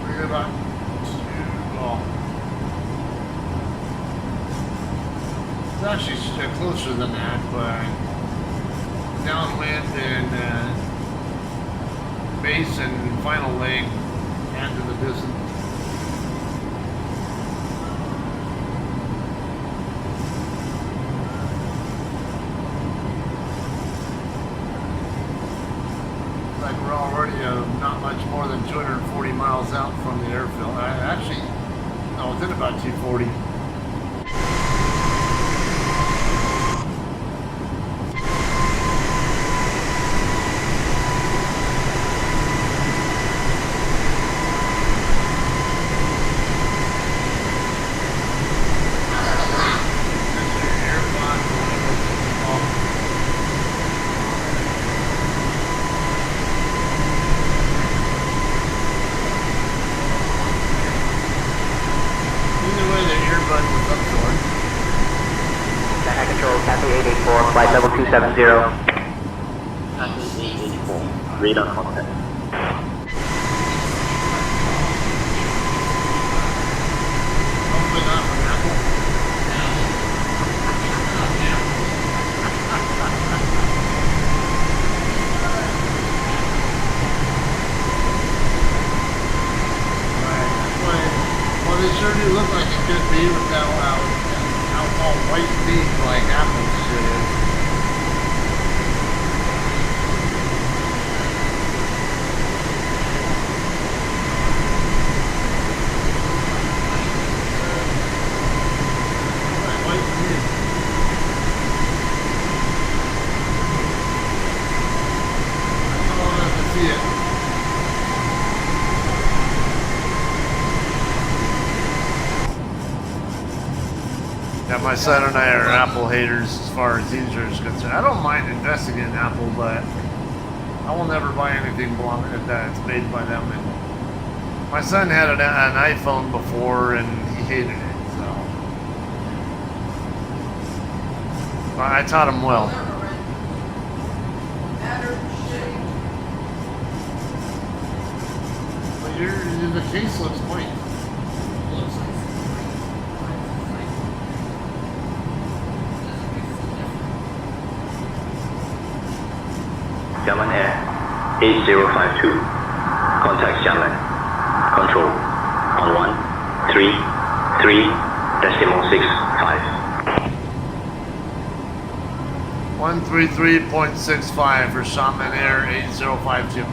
We're about it's actually closer than that, but downwind and base and final leg add to the distance. We're already not much more than 240 miles out from the airfield. Actually, no, within about 240. China Control, Cathay 884, flight level 270. Cathay 884, radar contact. Hopefully not from Apple. Well, they sure do look like it could be with that how all white peak like Apple's shit is. White peak. That's all I have to see it. Yeah, my son and I are Apple haters as far as these are concerned. I don't mind investing in Apple, but I will never buy anything that's made by them. And my son had an iPhone before, and he hated it. So I taught him well. But the case looks white. Xiamen Air 8052. Contact Xiamen. Control on 133.65. 133.65 for Xiamen Air 8052.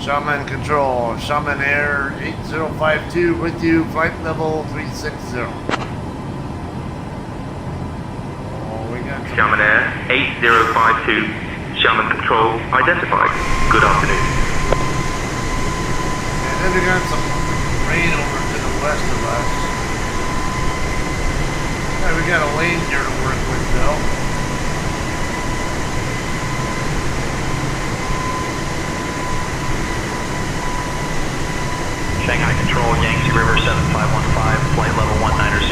Shaman Control, Shaman Air 8052 with you, flight level 360. Oh, we got some... Shaman Air 8052. Shaman Control identified. Good afternoon. And then we got some rain over to the west of us. Yeah, we got a lane here to work with though. Shanghai Control, Yangtze River 7515, flight level 190.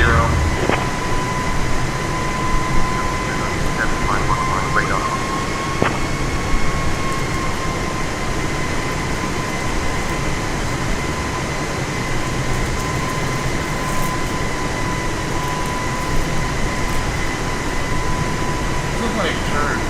7515 radar. Look like turds.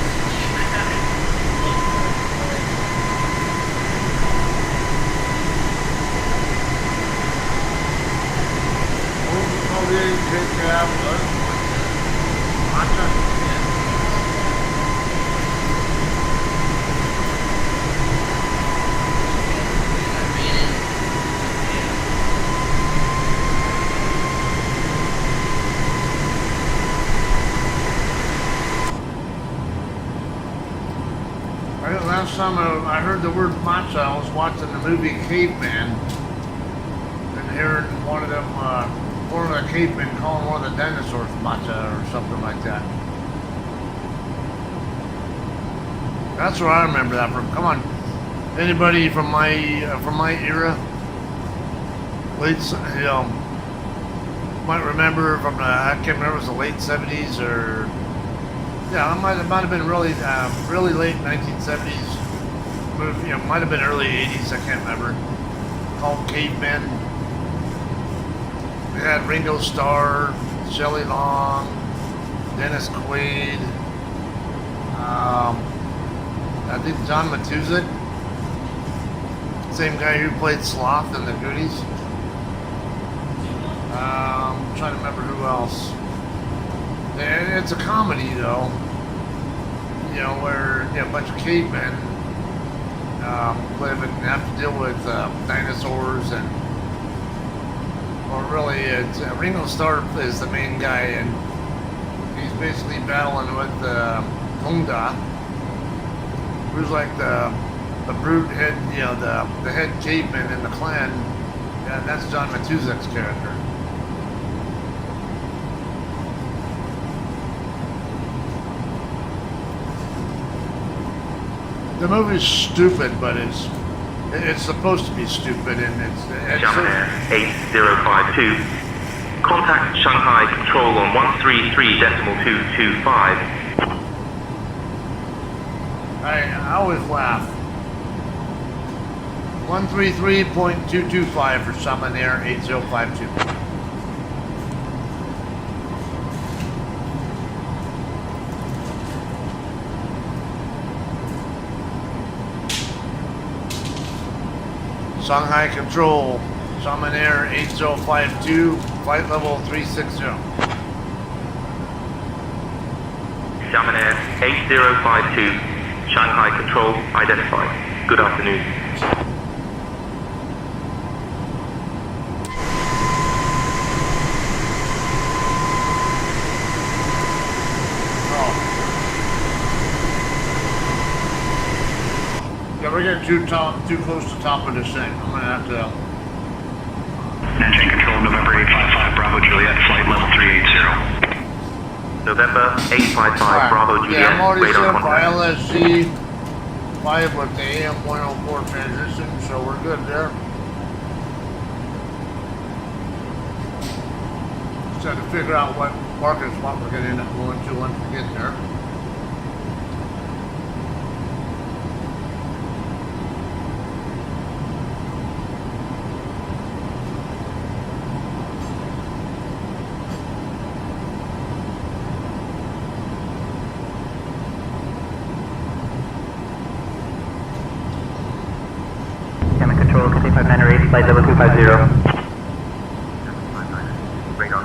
Last time I heard the word matcha, I was watching the movie Caveman and hearing one of the cavemen calling one of the dinosaurs matcha or something like that. That's where I remember that from. Come on, anybody from my era, might remember from I can't remember if it was the late 70s or. Yeah, it might have been really late 1970s. Movie, might have been early 80s. I can't remember. Called Cavemen. We had Ringo Starr, Shelley Long, Dennis Quaid. I think John Matuszak. Same guy who played Sloth in the Goonies. I'm trying to remember who else. And it's a comedy, though, where a bunch of cavemen live and have to deal with dinosaurs and, really, it's Ringo Starr is the main guy, and he's basically battling with Tongda, who's like the brute head, the head caveman in the clan. Yeah, that's John Matuszak's character. The movie's stupid, but it's supposed to be stupid, and it's Shaman Air 8052. Contact Shanghai Control on 133.225. I always laugh. 133.225 for Shaman Air 8052. Shanghai Control, Shaman Air 8052, flight level 360. Shaman Air 8052. Shanghai Control identified. Good afternoon. Yeah, we're getting too close to the top of this thing. I'm gonna have to. Nanjing Control, November 855, Bravo Juliet, flight level 380. November 855 Bravo Juliet. Yeah, I'm already radar set for contact. LSG 5 with the AM 104 transition, so we're good there. Just had to figure out what parking spot we're gonna end up going to once we get there. Shaman Control, Cathay 598, flight level 250. Radar.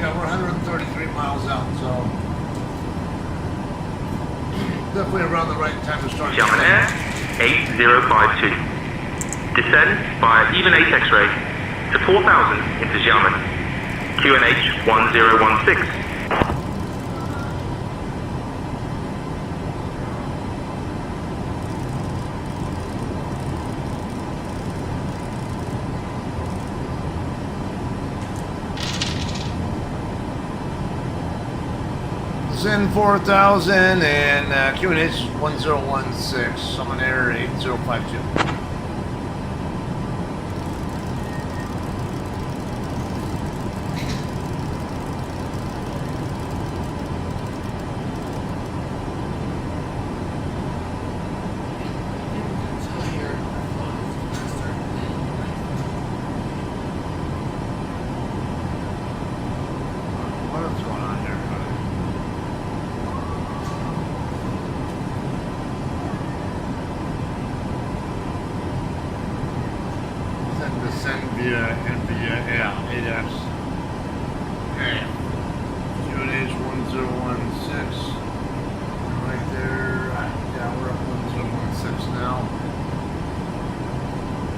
Yeah, we're 133 miles out, so Definitely around the right time to start. Xiamen Air 8052. Descend via even 8 X-ray to 4000 into Xiamen. QNH 1016. Zen 4000 and QNH 1016, Summon Air 8052. What's going on here, buddy? Descend via yeah, 8X. Okay. QNH 1016. Right there. Yeah, we're up 1016 now.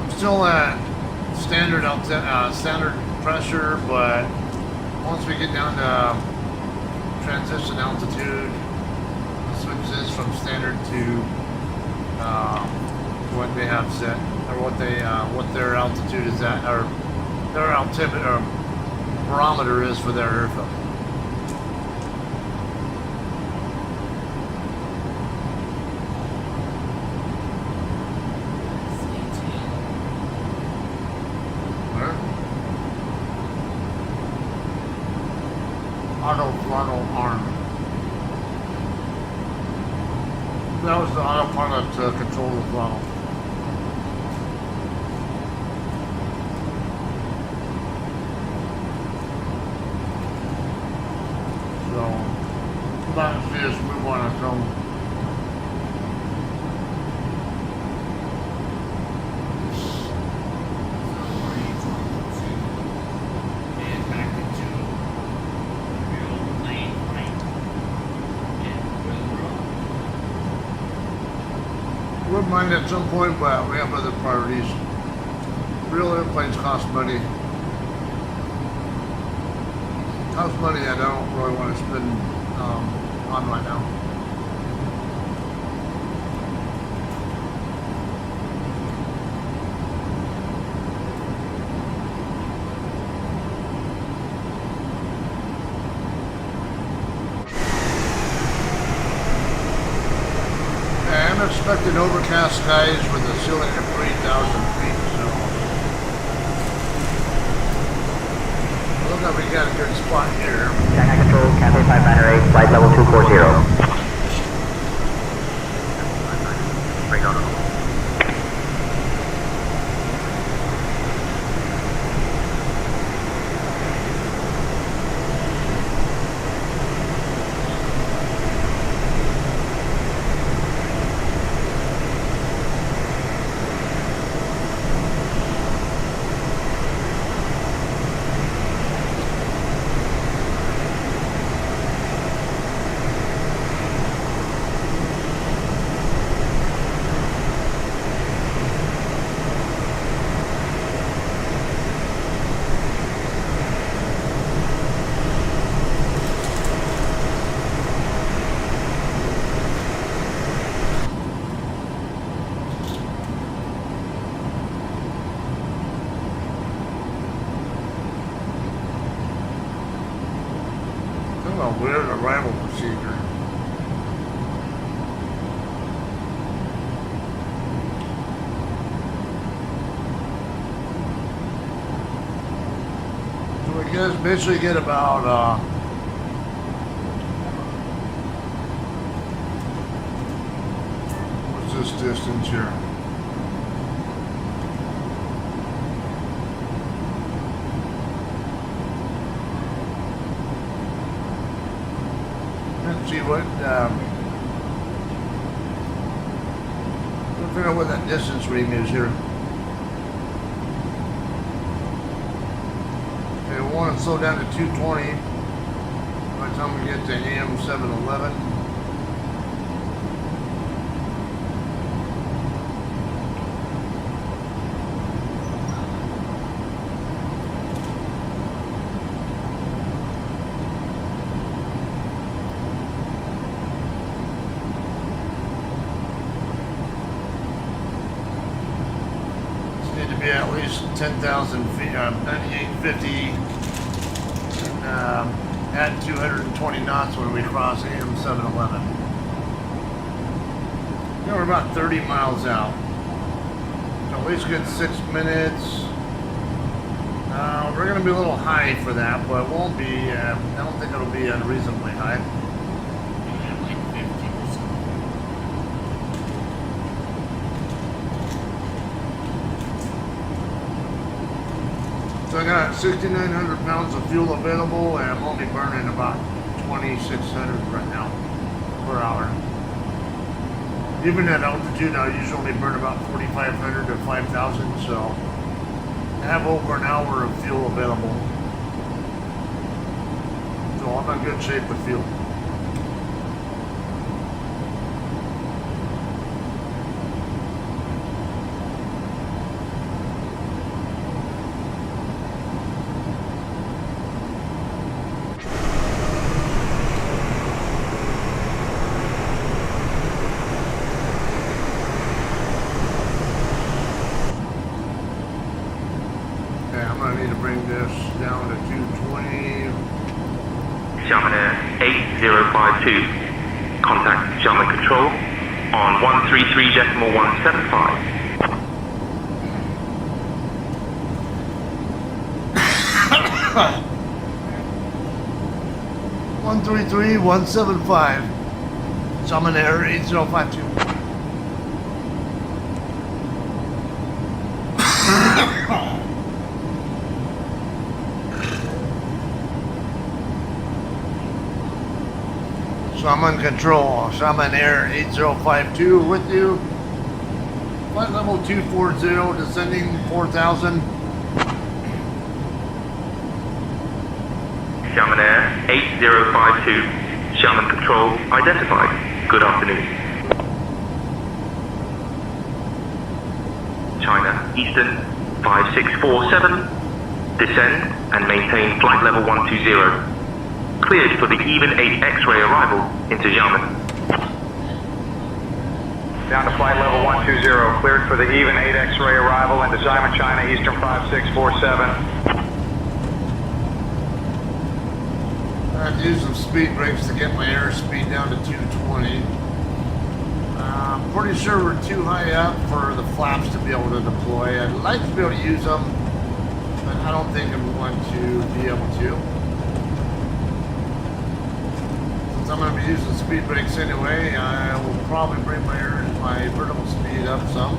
I'm still at standard pressure, but once we get down to transition altitude, switch this from standard to what they have set, or what their altitude is at, or their altimeter barometer is for their airfield. Auto throttle arm. That was the autopilot to control the throttle. So, about to see us move on its own. Wouldn't mind at some point, but we have other priorities. Real airplanes cost money. Cost money that I don't really want to spend on right now. I'm expecting overcast skies with a ceiling of 3,000 feet, so look like we got a good spot here. China Control, Cathay 598, flight level 240. A weird arrival procedure. So we basically get about what's this distance here? Let's see what, we'll figure out what that distance reading is here. Okay, we want to slow down to 220 by the time we get to AM 711. be at least 10,000 feet, 9850, and at 220 knots when we cross AM 711. Yeah, we're about 30 miles out. So at least get 6 minutes. We're going to be a little high for that, but it won't be, I don't think it'll be unreasonably high. So I got 6,900 pounds of fuel available, and I'm only burning about 2,600 right now per hour. Even at altitude, I usually only burn about 4,500 to 5,000, so I have over an hour of fuel available. So I'm in good shape with fuel. I'm gonna need to bring this down to 220. Xiamen Air 8052. Contact Xiamen Control on 133.175. One 133-175. Xiamen Air 8052. So I'm on control. Xiamen Air 8052 with you. Flight level 240, descending 4,000. Xiamen Air 8052. Xiamen Control identified. Good afternoon. China Eastern 5647. Descend and maintain flight level 120. Cleared for the even 8 X-ray arrival into Xiamen. Down to flight level 120, cleared for the even 8 X-ray arrival into Xiamen, China Eastern 5647. I have to use some speed brakes to get my airspeed down to 220. I'm pretty sure we're too high up for the flaps to be able to deploy. I'd like to be able to use them, but I don't think I'm going to be able to. Since I'm going to be using speed brakes anyway, I will probably bring my vertical speed up some.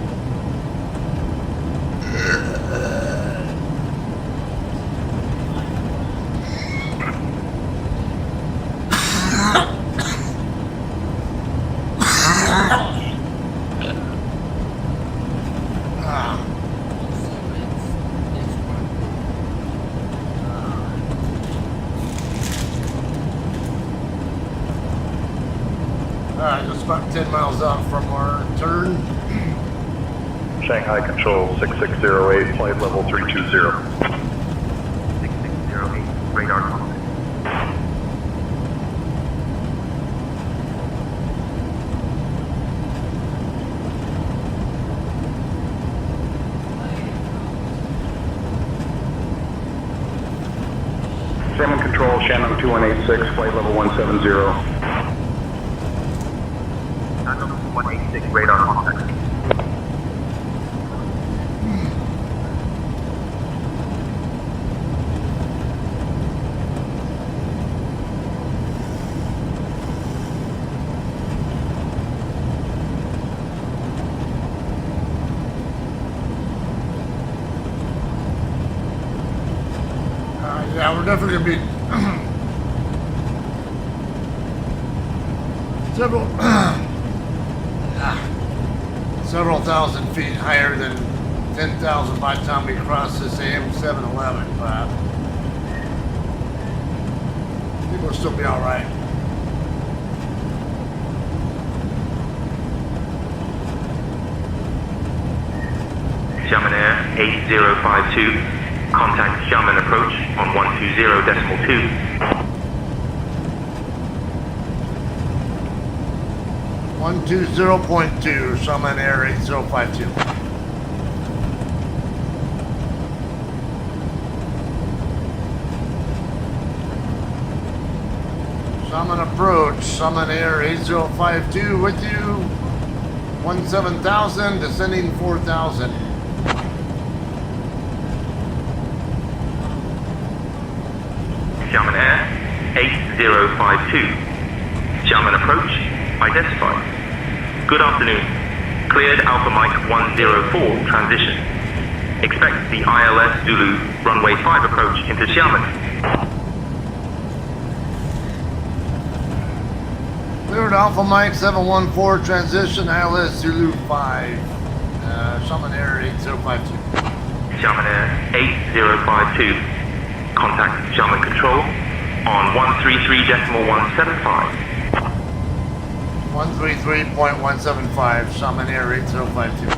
Just about 10 miles out from our turn. Shanghai Control 6608, flight level 320. 6608. Radar contact. Xiamen Control, Shannon 2186, flight level 170. 186 radar contact. Yeah, we're definitely going to be several thousand feet higher than 10,000 by the time we cross this AM 711, but I think we'll still be all right. Xiamen Air 8052. Contact Xiamen approach on 120.2. 120.2, Xiamen Air 8052. On approach, Summon Air 8052 with you. 17,000, descending 4,000. Xiamen Air 8052. Xiamen approach identified. Good afternoon. Cleared Alpha Mike 104 transition. Expect the ILS Zulu runway 5 approach into Xiamen. Cleared Alpha Mike 714 transition ILS Zulu 5. Summon Air 8052. Xiamen Air 8052. Contact Xiamen Control on 133.175. 133.175, Summon Air 8052.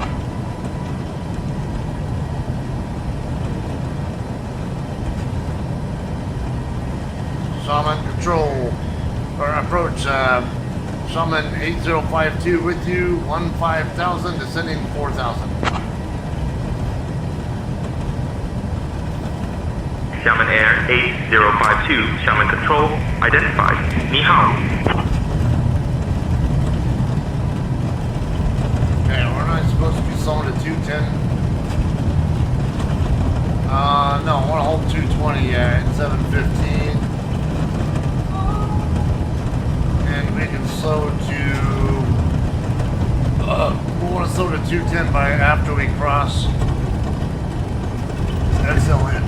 Summon Control, or approach, Summon 8052 with you, 15,000, descending 4,000. Xiamen Air 8052, Xiamen Control identified. Ni hao. Okay, we're not supposed to be slowing to 210. No, I want to hold 220 at 715. And we can slow to, we want to slow to 210 by after we cross XLN.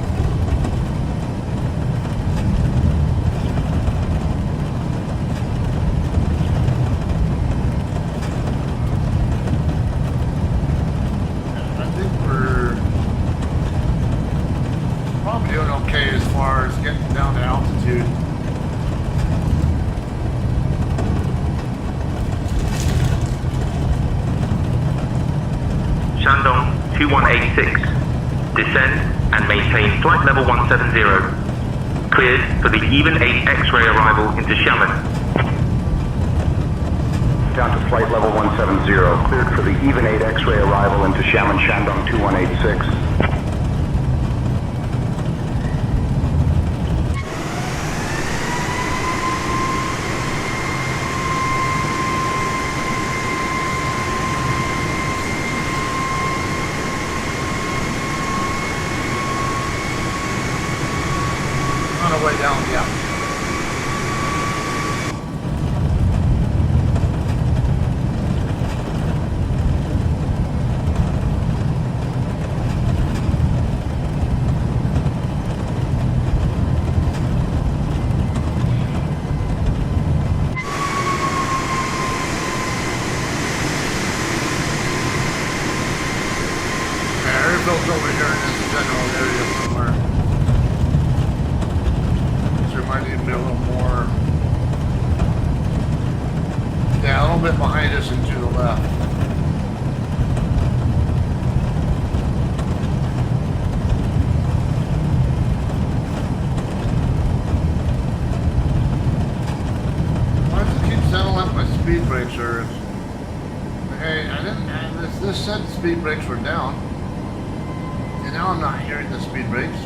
Doing okay as far as getting down to altitude. Shandong 2186. Descend and maintain flight level 170. Cleared for the even 8 X-ray arrival into Xiamen. Down to flight level 170. Cleared for the even 8 X-ray arrival into Xiamen Shandong 2186. On our way down, yeah. Airfield's over here in this general area somewhere. Might need to be a little more, yeah, a little bit behind us and to the left. Why does it keep sounding like my speed brakes are? Hey, I didn't. This said speed brakes were down, and now I'm not hearing the speed brakes.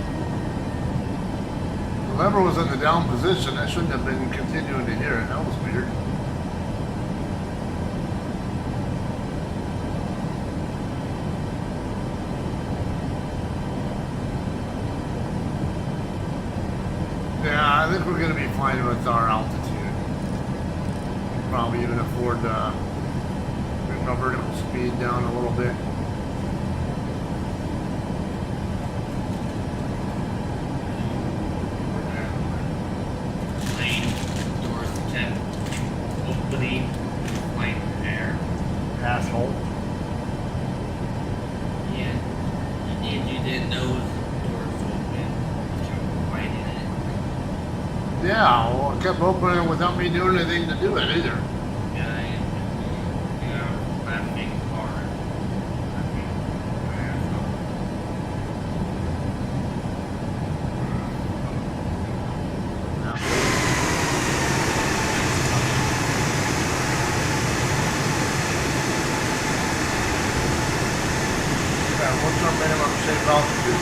The lever was in the down position. I shouldn't have been continuing to hear it. That was weird. Yeah, I think we're going to be fine with our altitude. We can probably even afford to bring our vertical speed down a little bit. Asshole. Yeah. And you didn't know if the doors open. You were fighting it. Yeah, well, it kept opening without me doing anything to do it either. Yeah, laughing hard. What's our minimum safe altitude?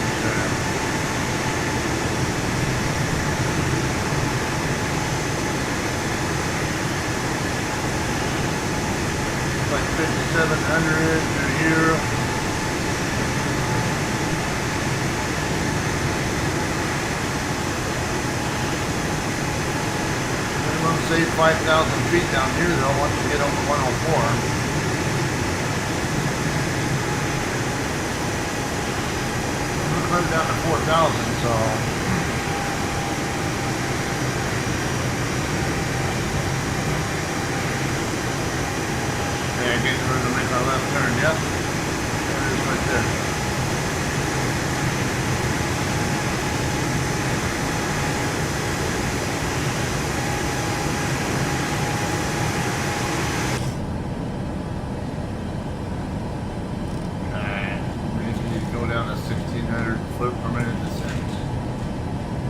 5,000 feet down here though once we get over 104. We'll climb down to 4,000, so. Okay, getting ready to make our left turn, yep. There it is right there. Down to 1,600 foot per minute descent.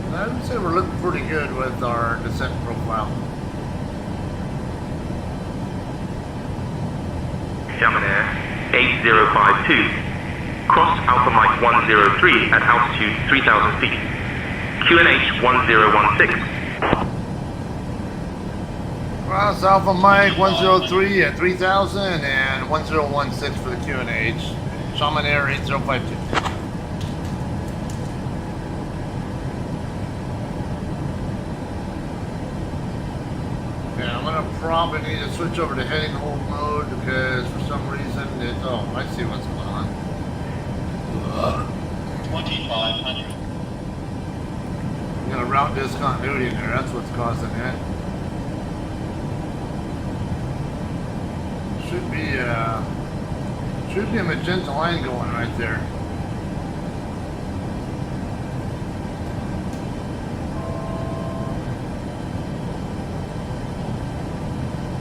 And I would say we're looking pretty good with our descent profile. Xiamen 8052. Cross Alpha Mike 103 at altitude 3,000 feet. QNH 1016. Cross Alpha Mike 103 at 3,000 and 1016 for the QNH. Xiamen Air 8052. Yeah, I'm gonna probably need to switch over to heading hold mode because for some reason it. Oh, I see what's going on. 2,500. I'm gonna route discontinuity in there. That's what's causing it. Should be a magenta line going right there.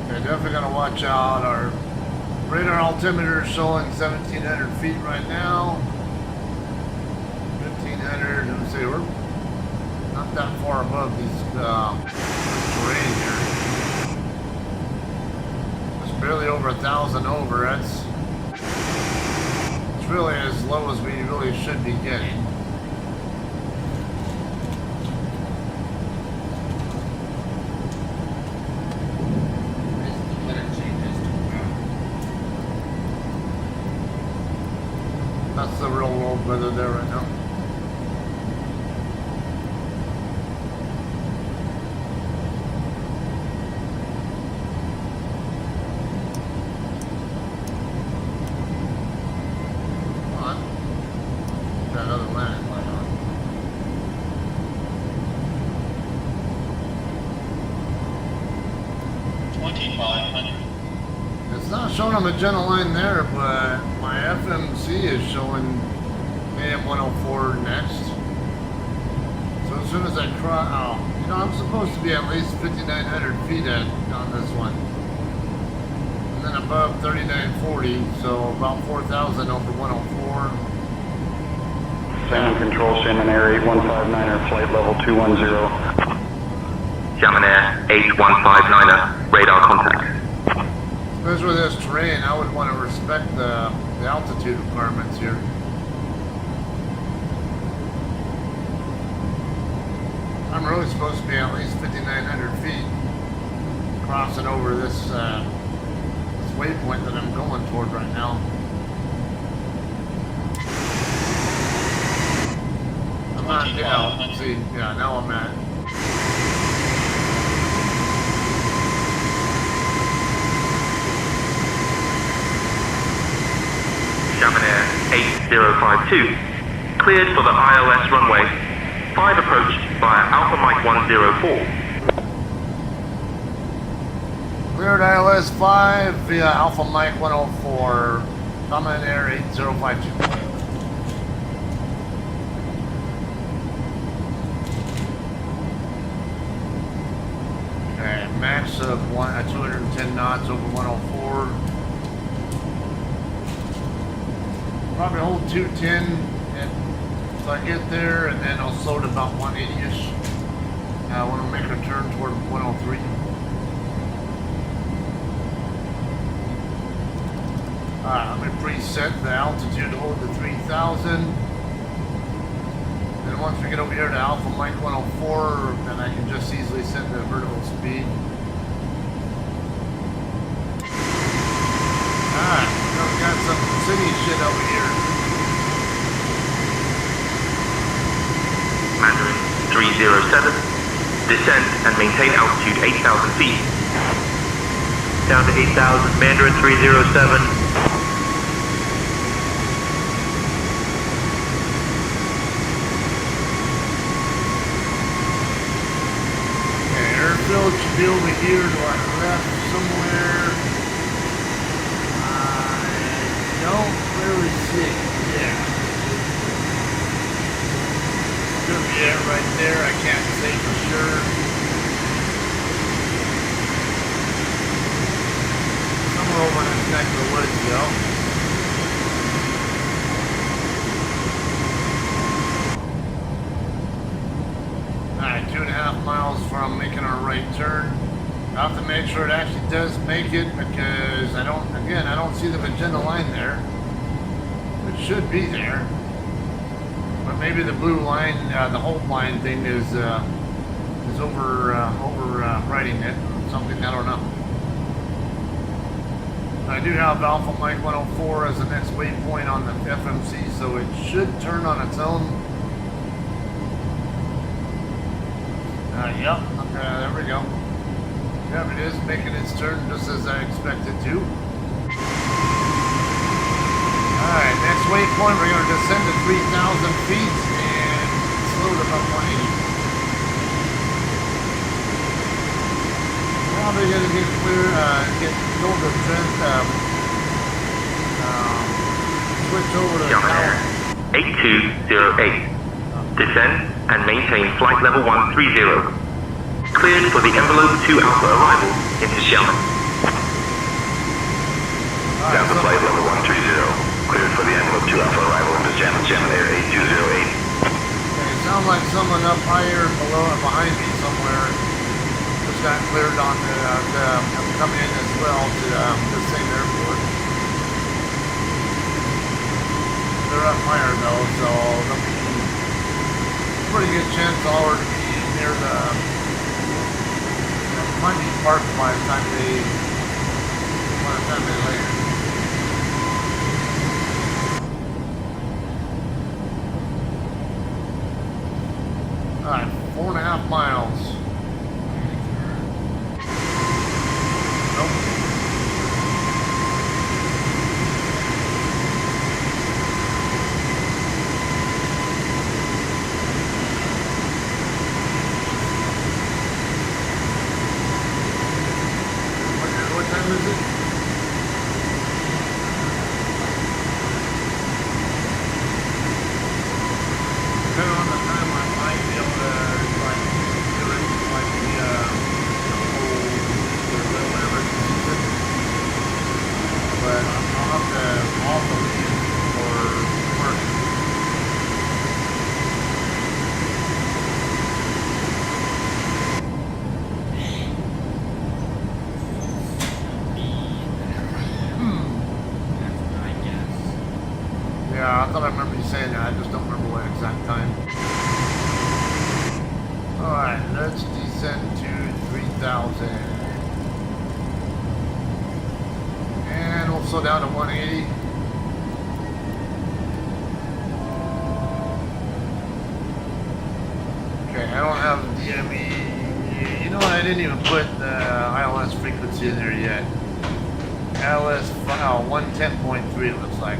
Okay, definitely gonna watch out. Our radar altimeter is showing 1,700 feet right now. 1,500. Let me see, we're not that far above these terrain here. It's barely over 1,000 over. That's really as low as we really should be getting. That's the real world weather there right now. Showing a magenta line there, but my FMC is showing AM 104 next. So as soon as I cross, I'm supposed to be at least 5,900 feet on this one. And then above 3,940, so about 4,000 over 104. Salmon Control, Xiamen Air 8159er, flight level 210. Xiamen Air 8159er, radar contact. Especially with this terrain, I would want to respect the altitude requirements here. I'm really supposed to be at least 5,900 feet crossing over this waypoint that I'm going toward right now. I'm not, see, yeah, now I'm at. Xiamen Air 8052. Cleared for the ILS runway. 5 approach via Alpha Mike 104. Cleared ILS 5 via Alpha Mike 104. Xiamen Air 8052. Okay, max of 210 knots over 104. Probably hold 210 until I get there, and then I'll slow to about 180-ish. I want to make a turn toward 103. Alright, I'm going to preset the altitude to hold to 3,000. Then once we get over here to Alpha Mike 104, then I can just easily set the vertical speed. Alright, we got some city shit over here. Mandarin 307. Descend and maintain altitude 8,000 feet. down to 8,000, Mandarin 307. Airfield should be over here to our left somewhere. I don't really see it. Yeah. Could be it right there. I can't say for sure. Somewhere over in this neck of the woods, though. Alright, 2.5 miles from making our right turn. I have to make sure it actually does make it because I don't see the magenta line there. It should be there. But maybe the blue line, the hold line thing is overriding it. Something, I don't know. I do have Alpha Mike 104 as the next waypoint on the FMC, so it should turn on its own. Yep, there we go. Yep, it is making its turn just as I expected to. Alright, next waypoint, we're going to descend to 3,000 feet and slow to about 180. Probably going to get clear, go to trend, switch over to Air 8208. Descend and maintain flight level 130. Cleared for the envelope 2 Alpha arrival into Xiamen. Down to flight level 130. Cleared for the envelope 2 Alpha arrival into Xiamen. Xiamen Air 8208. Okay, sounds like someone up higher below or behind me somewhere just got cleared on I'm coming in as well to the same airport. They're up higher though, so they'll be pretty good chance I'll already be near the might be parked by the time they land. Alright, 4.5 miles. Nope. What time is it? Depending on the time, I might be able to do it like the whatever season. But I'll have to leave for work. Yeah, I thought I remember you saying that. I just don't remember what exact time. Alright, let's descend to 3,000. And we'll slow down to 180. Okay, I don't have DME. You know what? I didn't even put the ILS frequency in there yet. ILS 110.3 it looks like.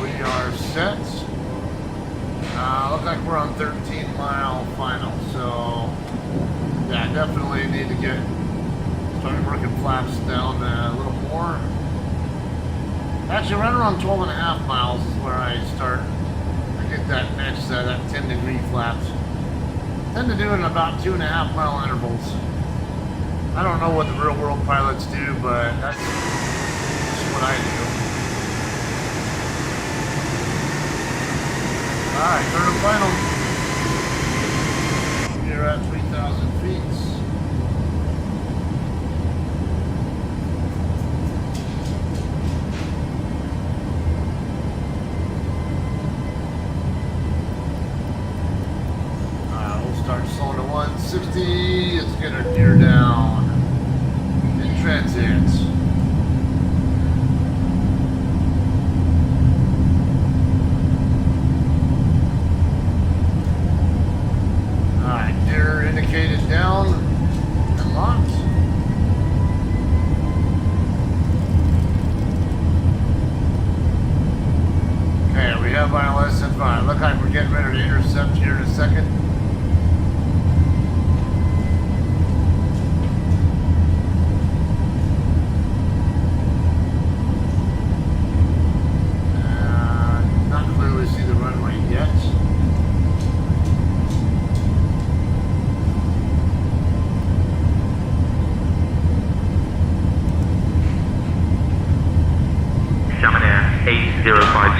We are set. Looks like we're on 13-mile final, so yeah, definitely need to start working flaps down a little more. Actually, right around 12.5 miles is where I start. I get that next, that 10-degree flaps. Tend to do it in about 2.5 mile intervals. I don't know what the real world pilots do, but that's what I do. Alright, third and final. You're at 3,000 feet. We'll start slowing to 160. Let's get our gear down. In transit.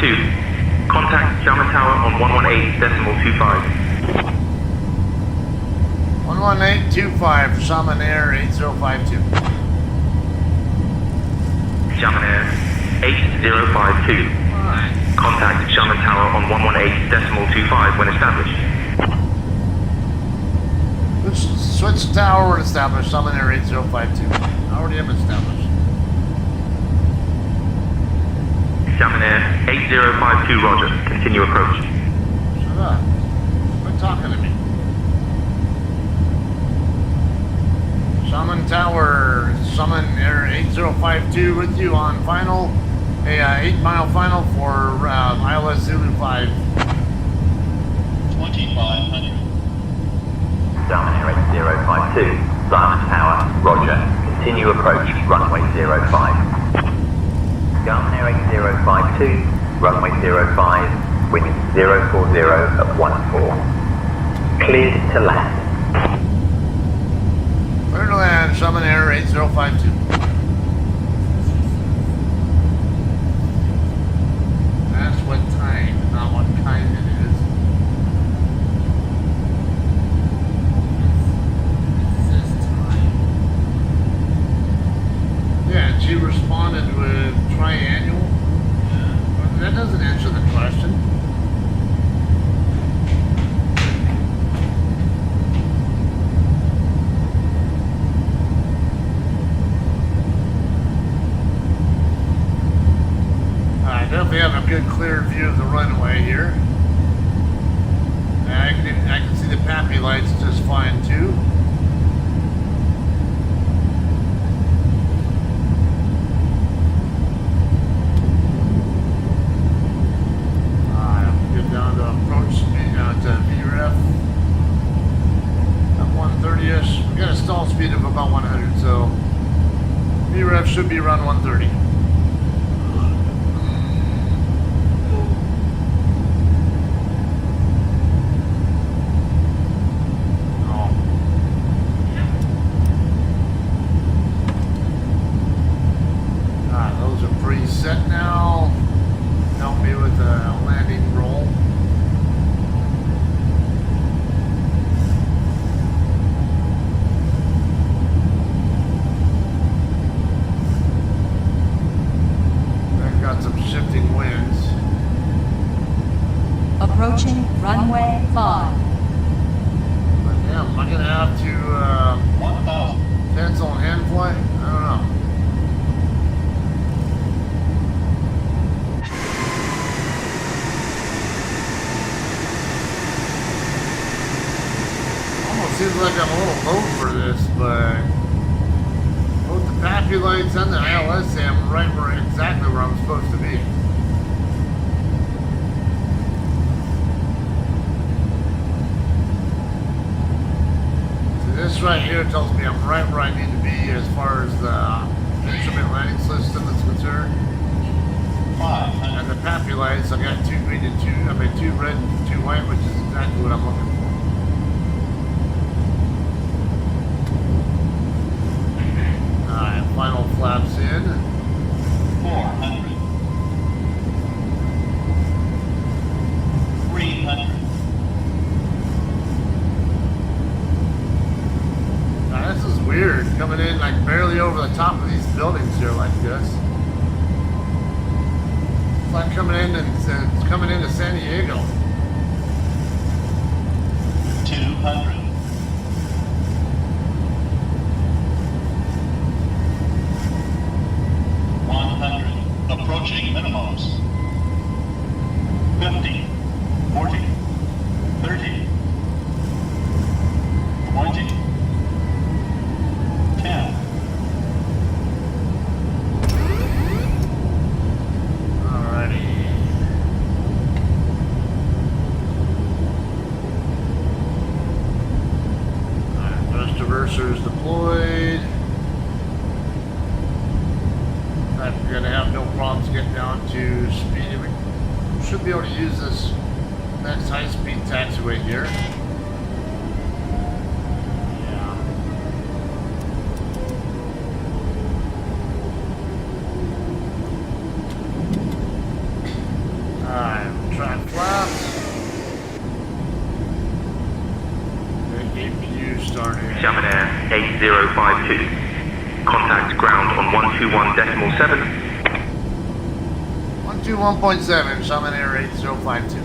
8052. Contact Xiamen Tower on 118.25. 11825 for Shaman Air 8052. Xiamen Air 8052. Alright. Contact Xiamen Tower on 118.25 when established. Switch to tower and establish Shaman Air 8052. I already am established. Xiamen Air 8052, roger. Continue approach. Shut up. Quit talking to me. Shaman Tower, Shaman Air 8052 with you on final, a 8-mile final for ILS Zulu 5. 2500. Xiamen Air 8052, Lianyungang Tower, roger. Continue approach, runway 05. Xiamen Air 8052, runway 05, wind 040 at 14. Cleared to land. Clear to land, Shaman Air 8052. That's what time, not what kind it is. It says time. Yeah, and she responded with triannual. Well, that doesn't answer the question. I definitely have a good clear view of the runway here. I can see the PAPI lights just fine too. Get down to approach speed, to VREF at 130-ish. We got a stall speed of about 100, so VREF should be around 130. Those are preset now. Help me with the landing roll. I've got some shifting winds. Approaching runway 5. But yeah, am I gonna have to 1000. cancel and hand flight? I don't know. Seems like I'm a little low for this, but both the PAPI lights and the ILS say I'm right exactly where I'm supposed to be. So this right here tells me I'm right where I need to be as far as the instrument landing system is concerned. 500. And the PAPI lights, I got 2 green and 2 red and 2 white, which is exactly what I'm looking for. Final flaps in. 400. 300. Now this is weird, coming in like barely over the top of these buildings here like this. It's like coming into San Diego. 200. 100. Approaching minimums. 50. 40. 30. 20. 10. Alrighty. Alright, thrust reversers deployed. I'm gonna have no problems getting down to speed. We should be able to use this next high-speed taxiway here. Yeah. Xiamen Air 8052. Contact ground on 121.7. 121.7, Xiamen Air 8052.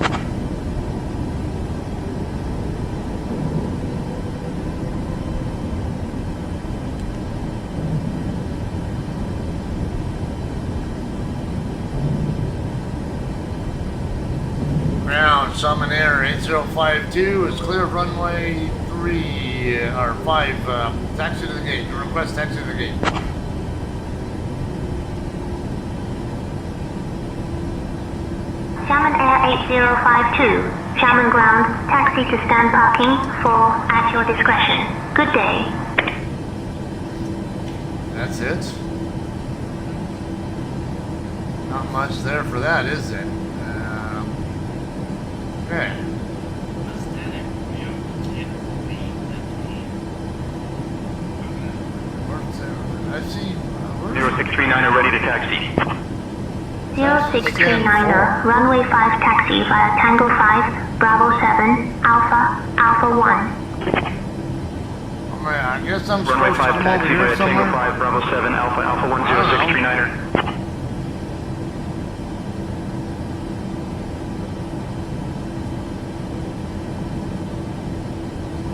Ground, Xiamen Air 8052 is clear of runway 3 or 5. Taxi to the gate. Request taxi to the gate. Xiamen Air 8052. Xiamen ground. Taxi to stand parking for at your discretion. Good day. That's it. Not much there for that, is there? Okay. I see. 0639er ready to taxi. 0639er, runway 5 taxi via Tango 5, Bravo 7, Alpha 1. Alright, I guess I'm Runway supposed to 5 come over taxi here via Tango somewhere. 5, Bravo 7, Alpha 1, 0639er.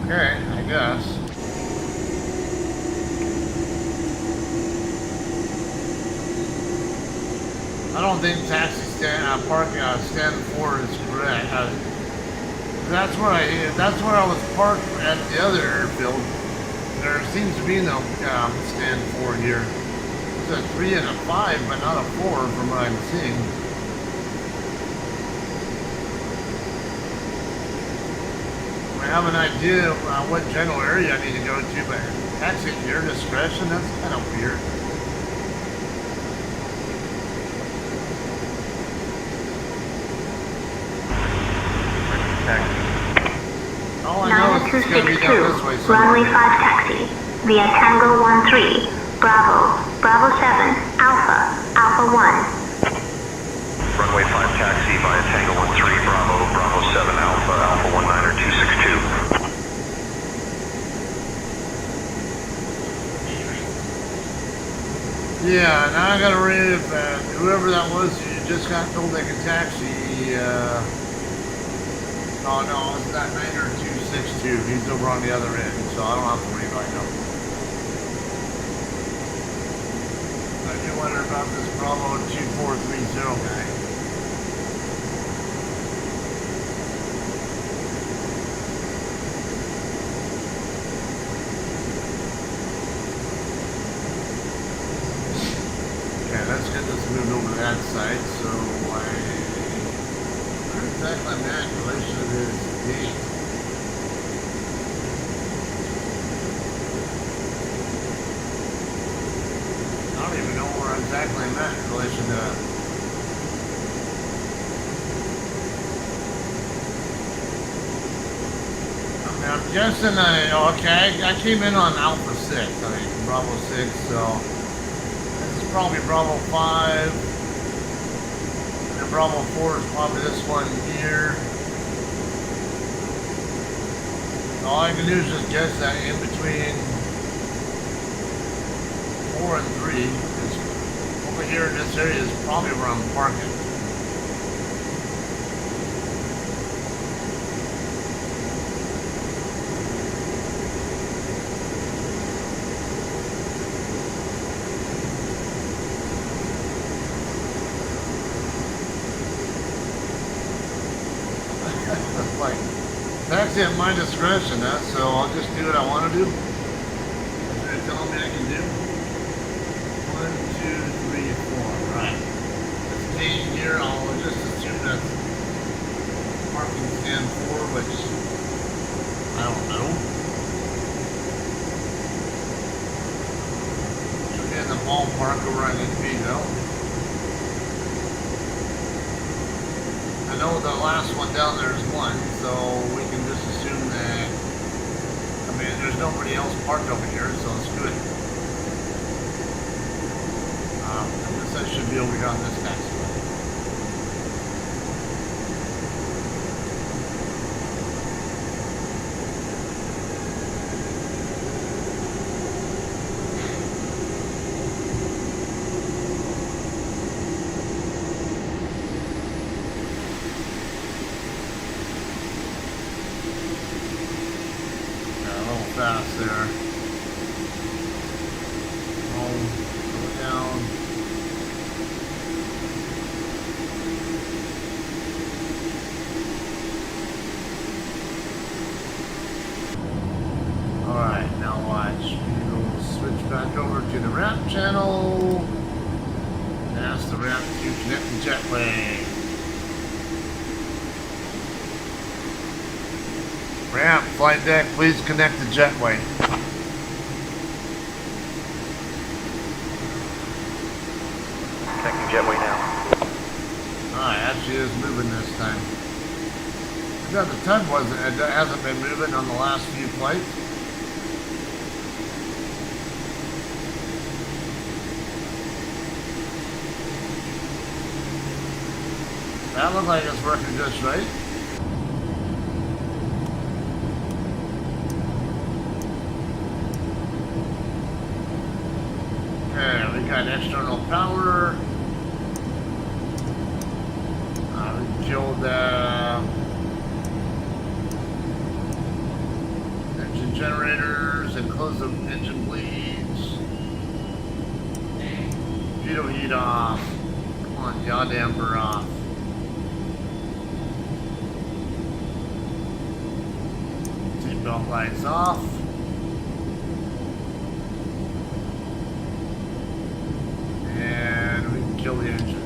Okay, I guess. I don't think taxi stand parking stand 4 is correct. That's where I was parked at the other airfield. There seems to be no stand 4 here. It's a 3 and a 5, but not a 4 from what I'm seeing. I have an idea of what general area I need to go to, but taxi at your discretion, that's kind of weird. All I know is it's going to be down this way Runway somewhere. 5 taxi via Tango 13, Bravo 7, Alpha 1. Runway 5 taxi via Tango 13, Bravo 7, Alpha 19er 262. Yeah, now I gotta read if whoever that was you just got told they could taxi. Oh no, it's that 9er 262. He's over on the other end, so I don't have to worry about him. I do wonder about this Bravo 2430 guy. Okay, let's get this moved over to that side. So where exactly am I at in relation to this gate? I don't even know where exactly I'm at in relation to that. I'm guessing I came in on Alpha 6, I think, Bravo 6, so this is probably Bravo 5, and then Bravo 4 is probably this one here. All I can do is just guess that in between 4 and 3 is over here in this area is probably where I'm parking. Like, taxi at my discretion, so I'll just do what I want to do. That's what they're telling me I can do. 1, 2, 3, 4, right. This gate here, I'll just assume that's parking stand 4, which I don't know. Should be in the ballpark of where I need to be, though. I know the last one down there is 1, so we can just assume that, I mean, there's nobody else parked over here, so it's good. I guess I should be over here on this taxiway. Go down. Alright, now watch. We'll switch back over to the ramp channel. And ask the ramp to connect the jetway. Ramp, flight deck, please connect the jetway. Connecting jetway now. Alright, actually is moving this time. I thought the tug hasn't been moving on the last few flights. That looks like it's working just right. Okay, we got external power. We killed engine generators and closed the engine bleeds. Pitot heat off. Come on, yaw damper off. Seatbelt lights off. And we can kill the engine.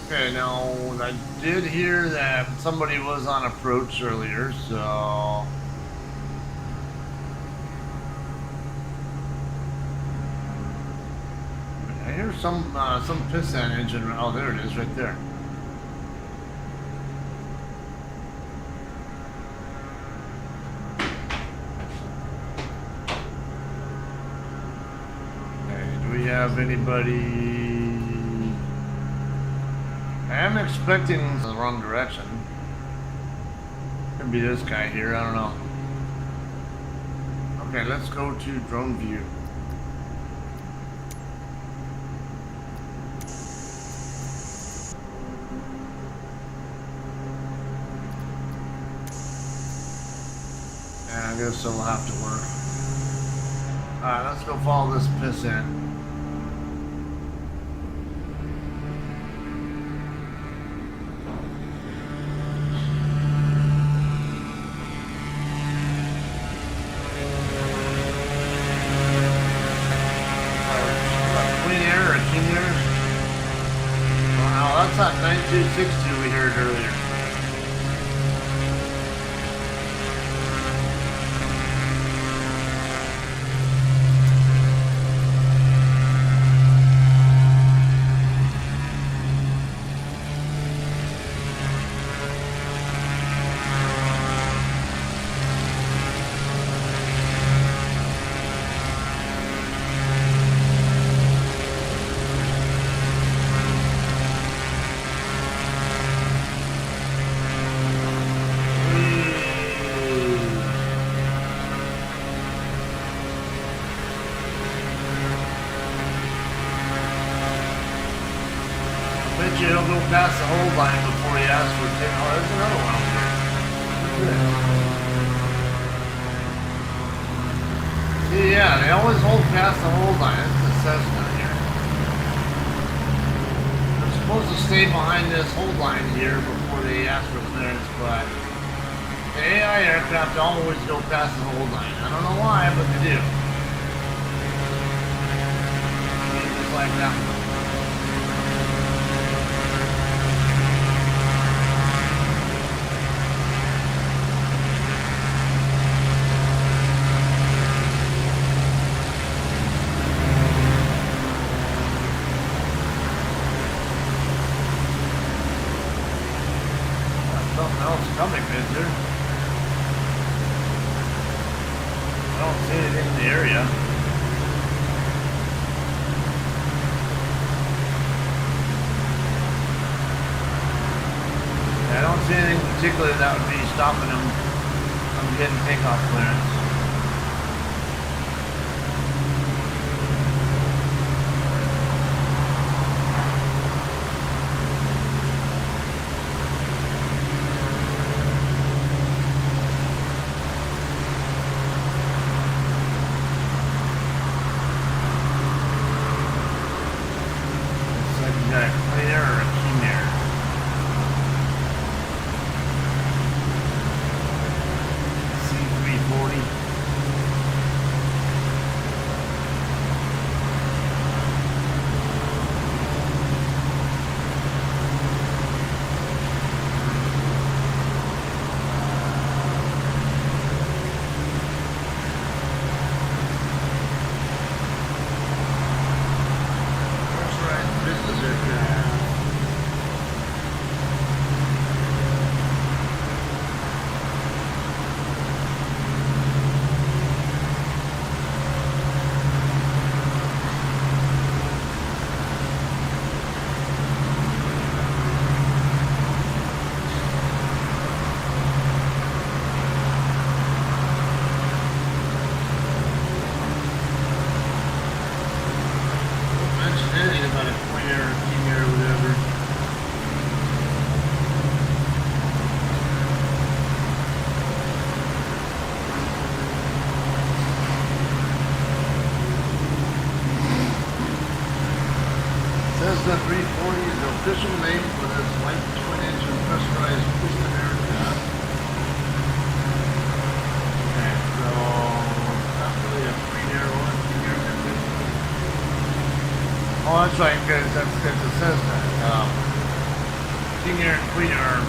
Okay, now I did hear that somebody was on approach earlier, so I hear some piston engine. Oh, there it is, right there. Okay, do we have anybody? I am expecting the wrong direction. Could be this guy here, I don't know. Okay, let's go to drone view. And I guess it'll have to work. Alright, let's go follow this piss in. That's that 9262 we heard earlier. He'll go past the hold line before he asks for it. Oh, there's another one over there. See, yeah, they always hold past the hold line. That's the Cessna here. They're supposed to stay behind this hold line here before they ask for clearance, but the AI aircraft always go past the hold line. I don't know why, but they do. Just like that one. Something else coming, is there? I don't see anything in the area. I don't see anything particular that would be stopping them from getting takeoff clearance.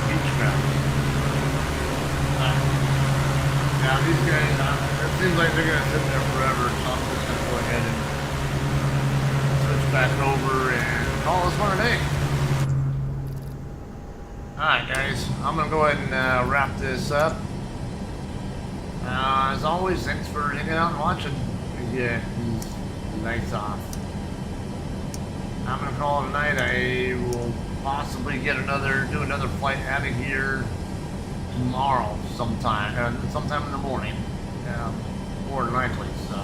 beach crabs. Now these guys, it seems like they're gonna sit there forever, so I'm just gonna go ahead and switch back over and call this one a day. Alright guys, I'm gonna go ahead and wrap this up. As always, thanks for hanging out and watching. Yeah, these nights off. I'm gonna call it a night. I will possibly get do another flight out of here tomorrow sometime in the morning, more than likely. So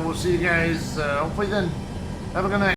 we'll see you guys hopefully then. Have a good night.